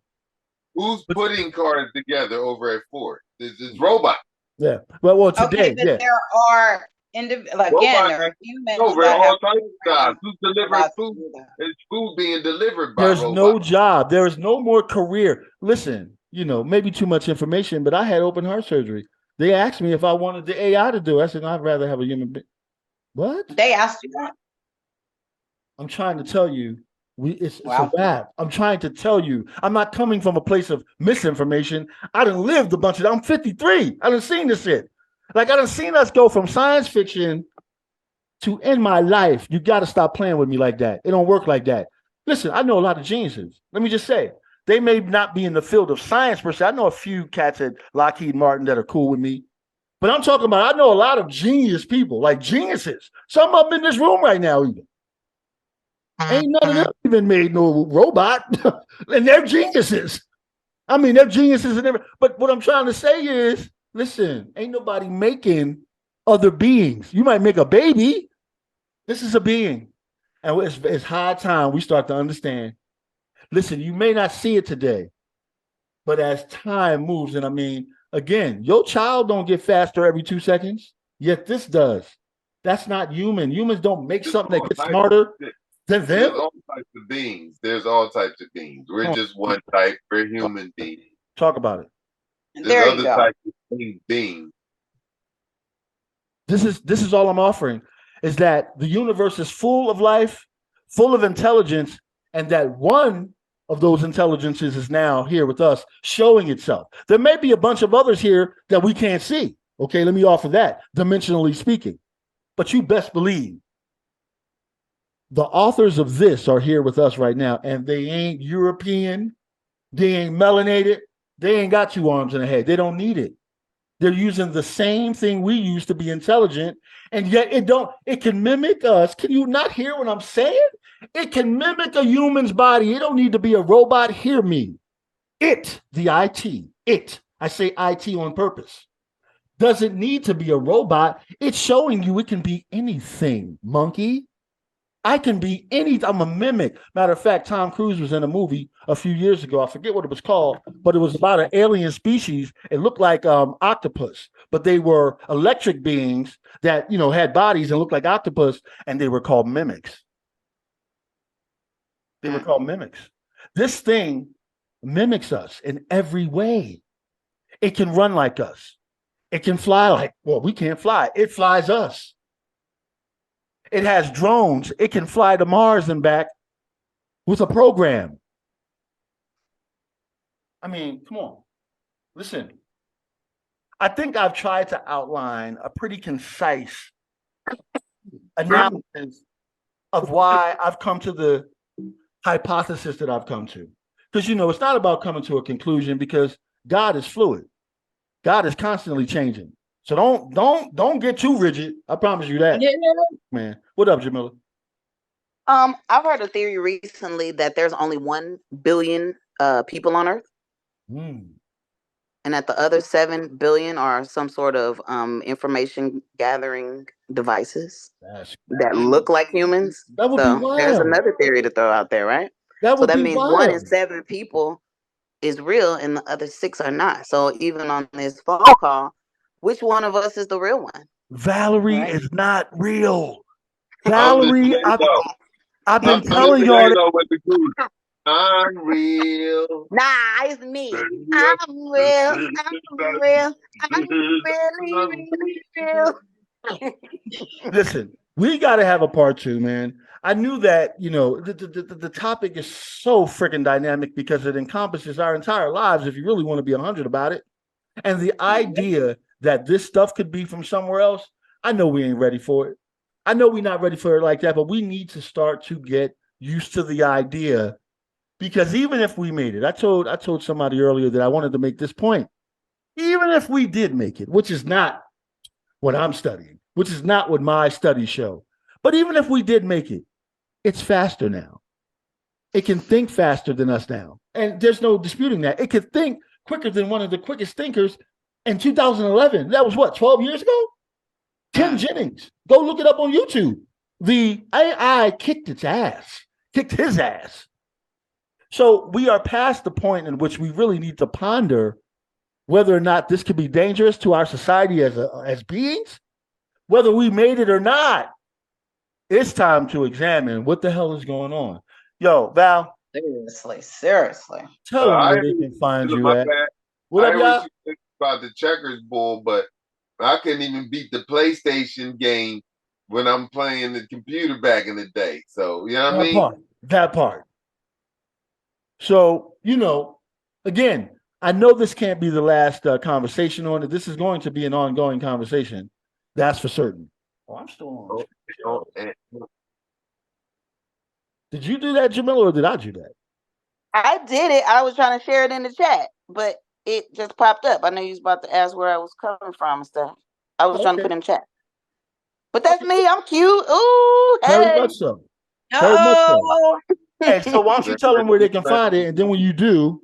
[SPEAKER 3] Who's putting cars together over at Ford? This is robot.
[SPEAKER 2] Yeah. Well, today,
[SPEAKER 4] Okay, but
[SPEAKER 2] yeah.
[SPEAKER 4] there are again, there are humans
[SPEAKER 3] Over
[SPEAKER 4] that
[SPEAKER 3] all
[SPEAKER 4] have
[SPEAKER 3] types of jobs. Who's delivering
[SPEAKER 4] robots
[SPEAKER 3] food?
[SPEAKER 4] to do that.
[SPEAKER 3] It's food being delivered by
[SPEAKER 2] There's
[SPEAKER 3] robots.
[SPEAKER 2] no job. There is no more career. Listen, maybe too much information, but I had open heart surgery. They asked me if I wanted the AI to do it. I said, I'd rather have a human being. What?
[SPEAKER 4] They asked you that.
[SPEAKER 2] I'm trying to tell you, it's
[SPEAKER 4] Wow.
[SPEAKER 2] a wrap. I'm trying to tell you, I'm not coming from a place of misinformation. I done lived a bunch of. I'm 53. I done seen this shit. Like I done seen us go from science fiction to end my life, you got to stop playing with me like that. It don't work like that. Listen, I know a lot of geniuses. Let me just say, they may not be in the field of science per se. I know a few cats at Lockheed Martin that are cool with me. But I'm talking about, I know a lot of genius people, like geniuses. Some of them in this room right now even. Ain't none of them even made no robot. And they're geniuses. I mean, they're geniuses and everything. But what I'm trying to say is, listen, ain't nobody making other beings. You might make a baby. This is a being. And it's high time we start to understand. Listen, you may not see it today, but as time moves, and I mean, again, your child don't get faster every 2 seconds, yet this does. That's not human. Humans don't make something that gets smarter than
[SPEAKER 3] There's
[SPEAKER 2] them.
[SPEAKER 3] all types of beings. There's all types of beings. We're just one type. We're human beings.
[SPEAKER 2] Talk about it.
[SPEAKER 3] There's
[SPEAKER 4] There you
[SPEAKER 3] other
[SPEAKER 4] go.
[SPEAKER 3] types of beings.
[SPEAKER 2] This is all I'm offering, is that the universe is full of life, full of intelligence, and that one of those intelligences is now here with us, showing itself. There may be a bunch of others here that we can't see. Okay, let me offer that, dimensionally speaking. But you best believe the authors of this are here with us right now, and they ain't European, they ain't melanated, they ain't got 2 arms and a head. They don't need it. They're using the same thing we use to be intelligent, and yet it can mimic us. Can you not hear what I'm saying? It can mimic a human's body. It don't need to be a robot. Hear me. I say IT on purpose, doesn't need to be a robot. It's showing you it can be anything, monkey. I can be I'm a mimic. Matter of fact, Tom Cruise was in a movie a few years ago. I forget what it was called, but it was about an alien species. It looked like octopus, but they were electric beings that, had bodies and looked like octopus, and they were called mimics. They were called mimics. This thing mimics us in every way. It can run like us. It can fly we can't fly. It flies us. It has drones. It can fly to Mars and back with a program. I mean, come on. Listen, I think I've tried to outline a pretty concise analysis of why I've come to the hypothesis that I've come to. Because, it's not about coming to a conclusion, because God is fluid. God is constantly changing. So don't get too rigid. I promise you that.
[SPEAKER 7] Yeah.
[SPEAKER 2] Man. What up, Jamila?
[SPEAKER 7] I've heard a theory recently that there's only 1 billion people on Earth, and that the other 7 billion are some sort of information gathering devices that look like humans.
[SPEAKER 2] That would be wild.
[SPEAKER 7] There's another theory to throw out there, right?
[SPEAKER 2] That
[SPEAKER 7] means
[SPEAKER 2] wild.
[SPEAKER 7] 1 in 7 people is real and the other 6 are not. So even on this phone call, which one of us is the real one?
[SPEAKER 2] Valerie is not real. Valerie, I've been telling y'all.
[SPEAKER 3] I'm real.
[SPEAKER 7] Nah, it's me. I'm real. I'm real. I'm really, really real.
[SPEAKER 2] Listen, we got to have a part 2, man. I knew that, the topic is so freaking dynamic because it encompasses our entire lives if you really want to be 100 about it. And the idea that this stuff could be from somewhere else, I know we ain't ready for it. I know we're not ready for it like that, but we need to start to get used to the idea, because even if we made it, I told somebody earlier that I wanted to make this point. Even if we did make it, which is not what I'm studying, which is not what my studies show, but even if we did make it, it's faster now. It can think faster than us now. And there's no disputing that. It could think quicker than one of the quickest thinkers in 2011. That was 12 years ago? Ken Jennings. Go look it up on YouTube. The AI kicked his ass. So we are past the point in which we really need to ponder whether or not this could be dangerous to our society as beings, whether we made it or not. It's time to examine what the hell is going on. Yo, Val.
[SPEAKER 4] Seriously.
[SPEAKER 2] Tell them where they can find you at.
[SPEAKER 3] What up, y'all? About the checkers bowl, but I couldn't even beat the PlayStation game when I'm playing the computer back in the day. So, you know what I mean?
[SPEAKER 2] That part. So, again, I know this can't be the last conversation on it. This is going to be an ongoing conversation. That's for certain. Oh, I'm still on.
[SPEAKER 3] Oh, oh, and-
[SPEAKER 2] Did you do that, Jamila, or did I do that?
[SPEAKER 7] I did it. I was trying to share it in the chat, but it just popped up. I know you was about to ask where I was coming from and stuff. I was trying to
[SPEAKER 2] Okay.
[SPEAKER 7] put in chat. But that's me. I'm cute. Ooh,
[SPEAKER 2] Very
[SPEAKER 7] hey.
[SPEAKER 2] much so. Very much so.
[SPEAKER 4] Uh-oh.
[SPEAKER 2] Hey, so why don't you tell them where they can find it, and then when you do,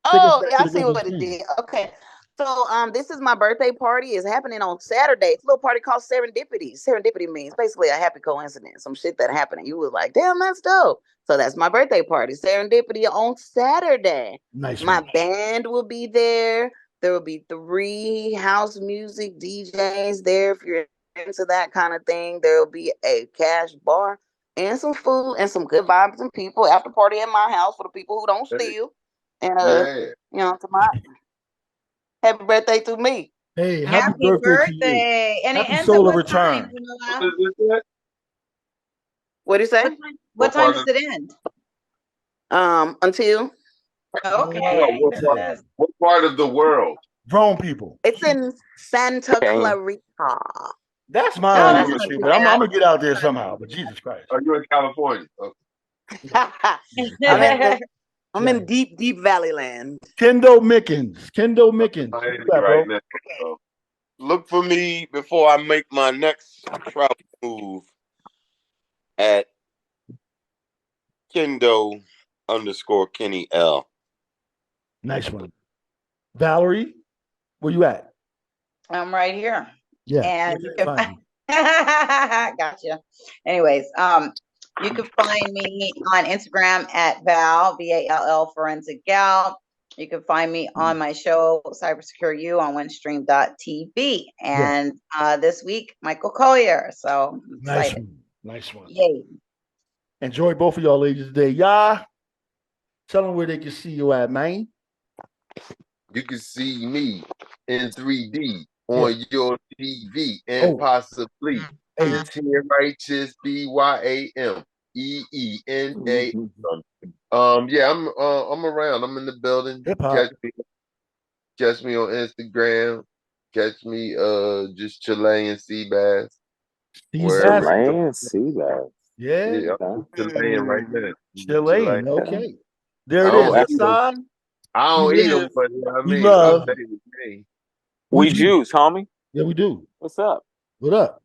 [SPEAKER 2] take us
[SPEAKER 7] Oh,
[SPEAKER 2] back
[SPEAKER 7] yeah,
[SPEAKER 2] to
[SPEAKER 7] I
[SPEAKER 2] the
[SPEAKER 7] see
[SPEAKER 2] good
[SPEAKER 7] what it
[SPEAKER 2] thing.
[SPEAKER 7] did. Okay. So this is my birthday party. It's happening on Saturday. It's a little party called Serendipity. Serendipity means basically a happy coincidence, some shit that happened and you was like, damn, that's dope. So that's my birthday party. Serendipity on Saturday.
[SPEAKER 2] Nice
[SPEAKER 7] My
[SPEAKER 2] one.
[SPEAKER 7] band will be there. There will be 3 house music DJs there if you're into that kind of thing. There will be a cash bar and some food and some good vibes and people after party at my house for the people who don't steal. And
[SPEAKER 3] yeah.
[SPEAKER 7] you know, to my happy birthday to me.
[SPEAKER 2] Hey, happy
[SPEAKER 4] Happy
[SPEAKER 2] birthday to you.
[SPEAKER 4] birthday. And it
[SPEAKER 2] Happy
[SPEAKER 4] ends at
[SPEAKER 2] solar
[SPEAKER 4] what time,
[SPEAKER 2] return.
[SPEAKER 3] What
[SPEAKER 4] Jamila?
[SPEAKER 3] is this?
[SPEAKER 7] What do you say?
[SPEAKER 4] What time does it end?
[SPEAKER 7] Until
[SPEAKER 4] Okay.
[SPEAKER 3] What part of the world?
[SPEAKER 2] Grown people.
[SPEAKER 7] it's in Santa
[SPEAKER 6] Okay.
[SPEAKER 7] Clarita.
[SPEAKER 2] That's my
[SPEAKER 4] Oh,
[SPEAKER 2] only
[SPEAKER 4] that's not
[SPEAKER 2] issue,
[SPEAKER 4] too
[SPEAKER 2] but I'm
[SPEAKER 4] bad.
[SPEAKER 2] gonna get out there somehow. But Jesus Christ.
[SPEAKER 3] Are you in California? Okay.
[SPEAKER 7] I'm in deep Valley land.
[SPEAKER 2] Kendo Mickens. Kendo Mickens.
[SPEAKER 3] I
[SPEAKER 2] Where
[SPEAKER 3] ain't
[SPEAKER 2] you at, bro?
[SPEAKER 3] right now. So,
[SPEAKER 5] Look for me before I make my next travel move at Kendo_Kenny L.
[SPEAKER 2] Nice one. Valerie, where you at?
[SPEAKER 4] I'm right here.
[SPEAKER 2] Yeah.
[SPEAKER 4] And you
[SPEAKER 2] Fine.
[SPEAKER 4] can gotcha. Anyways, you can find me on Instagram at Val Forensic Gal. You can find me on my show Cybersecure You on Windstream.tv. And this week, Michael Collier. So I'm
[SPEAKER 2] Nice
[SPEAKER 4] excited.
[SPEAKER 2] one. Nice one.
[SPEAKER 4] Yay.
[SPEAKER 2] Enjoy both of y'all ladies today. Y'all, tell them where they can see you at, man.
[SPEAKER 3] you can see me in 3D on your TV and
[SPEAKER 2] Oh.
[SPEAKER 3] possibly
[SPEAKER 2] Hey,
[SPEAKER 3] the 10 Righteous BYAM EENA. Yeah, I'm around. I'm in the building.
[SPEAKER 2] hip-hop.
[SPEAKER 3] Catch me on Instagram. Catch me just Chilean Seabass. Wherever.
[SPEAKER 6] Chilean Seabass.
[SPEAKER 2] Yeah.
[SPEAKER 3] Yeah, I'm Chilean right now.
[SPEAKER 2] Chilean. Okay. There it
[SPEAKER 3] I
[SPEAKER 2] is.
[SPEAKER 3] don't
[SPEAKER 2] That's
[SPEAKER 3] eat 'em.
[SPEAKER 2] Hassan.
[SPEAKER 3] I don't
[SPEAKER 2] We
[SPEAKER 3] eat them,
[SPEAKER 2] live,
[SPEAKER 3] but you know what I
[SPEAKER 2] we
[SPEAKER 3] mean,
[SPEAKER 2] love.
[SPEAKER 3] update the game.
[SPEAKER 6] We
[SPEAKER 2] juice.
[SPEAKER 6] juice, homie.
[SPEAKER 2] Yeah, we do.
[SPEAKER 6] What's up?
[SPEAKER 2] What up?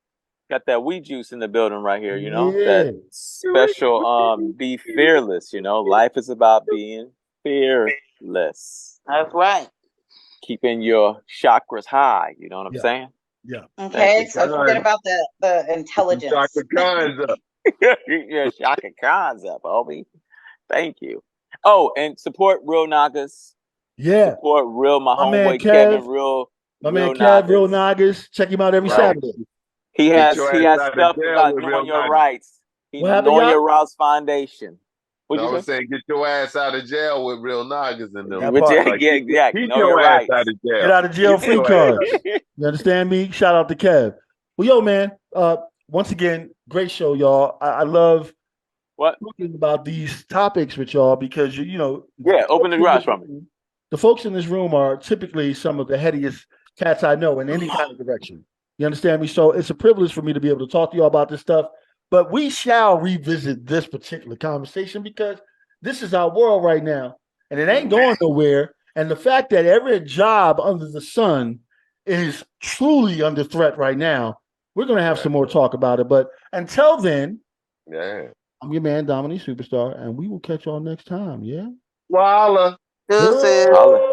[SPEAKER 6] Got that we juice in the building right here, you know?
[SPEAKER 2] Yeah.
[SPEAKER 6] That special be fearless, you know? Life is about being fearless.
[SPEAKER 7] That's right.
[SPEAKER 6] Keeping your chakras high, you know what I'm
[SPEAKER 2] Yeah.
[SPEAKER 6] saying?
[SPEAKER 2] Yeah.
[SPEAKER 4] Okay,
[SPEAKER 3] That's
[SPEAKER 4] so
[SPEAKER 3] the
[SPEAKER 4] forget
[SPEAKER 3] time.
[SPEAKER 4] about the intelligence.
[SPEAKER 3] Dr. Khan's up.
[SPEAKER 6] Your Shaka Khan's up, homie. Thank you. Oh, and support Real Nagas.
[SPEAKER 2] Yeah.
[SPEAKER 6] Support Real, my
[SPEAKER 2] My man
[SPEAKER 6] homeboy
[SPEAKER 2] Kev.
[SPEAKER 6] Kevin, Real
[SPEAKER 2] My man Kev,
[SPEAKER 6] Nagas.
[SPEAKER 2] Real Nagas. Check him out every
[SPEAKER 6] Right.
[SPEAKER 2] Saturday.
[SPEAKER 6] He
[SPEAKER 3] Get
[SPEAKER 6] has
[SPEAKER 3] your
[SPEAKER 6] he
[SPEAKER 3] ass
[SPEAKER 6] has
[SPEAKER 3] out of
[SPEAKER 6] stuff
[SPEAKER 3] jail
[SPEAKER 6] about
[SPEAKER 3] with
[SPEAKER 6] knowing
[SPEAKER 3] Real
[SPEAKER 6] your
[SPEAKER 3] Nagas.
[SPEAKER 6] rights. He's
[SPEAKER 2] What happened,
[SPEAKER 6] knowing
[SPEAKER 2] y'all?
[SPEAKER 6] your rights foundation. What'd
[SPEAKER 3] I
[SPEAKER 6] you
[SPEAKER 3] was
[SPEAKER 6] say?
[SPEAKER 3] saying, get your ass out of jail with Real Nagas in them.
[SPEAKER 2] That
[SPEAKER 6] Which,
[SPEAKER 2] part.
[SPEAKER 3] Like,
[SPEAKER 6] yeah,
[SPEAKER 3] keep
[SPEAKER 6] know
[SPEAKER 3] your
[SPEAKER 6] your
[SPEAKER 3] ass
[SPEAKER 6] rights.
[SPEAKER 3] out of jail.
[SPEAKER 2] Get out of jail
[SPEAKER 3] Keep
[SPEAKER 2] free
[SPEAKER 3] your ass out
[SPEAKER 2] cards.
[SPEAKER 3] of-
[SPEAKER 2] You understand me? Shout out to Kev. Well, yo, man. Once again, great show, y'all. I love
[SPEAKER 6] What?
[SPEAKER 2] talking about these topics with y'all because you know.
[SPEAKER 6] Yeah, open the garage for me.
[SPEAKER 2] The folks in this room are typically some of the headiest cats I know in any kind of direction. You understand me? So it's a privilege for me to be able to talk to y'all about this stuff. But we shall revisit this particular conversation because this is our world right now, and it ain't going nowhere. And the fact that every job under the sun is truly under threat right now, we're going to have some more talk about it. But until then,
[SPEAKER 3] Yeah.
[SPEAKER 2] I'm your man, Dominique Superstar, and we will catch y'all next time. Yeah.
[SPEAKER 3] Voila.
[SPEAKER 7] Deuces.
[SPEAKER 6] Holla.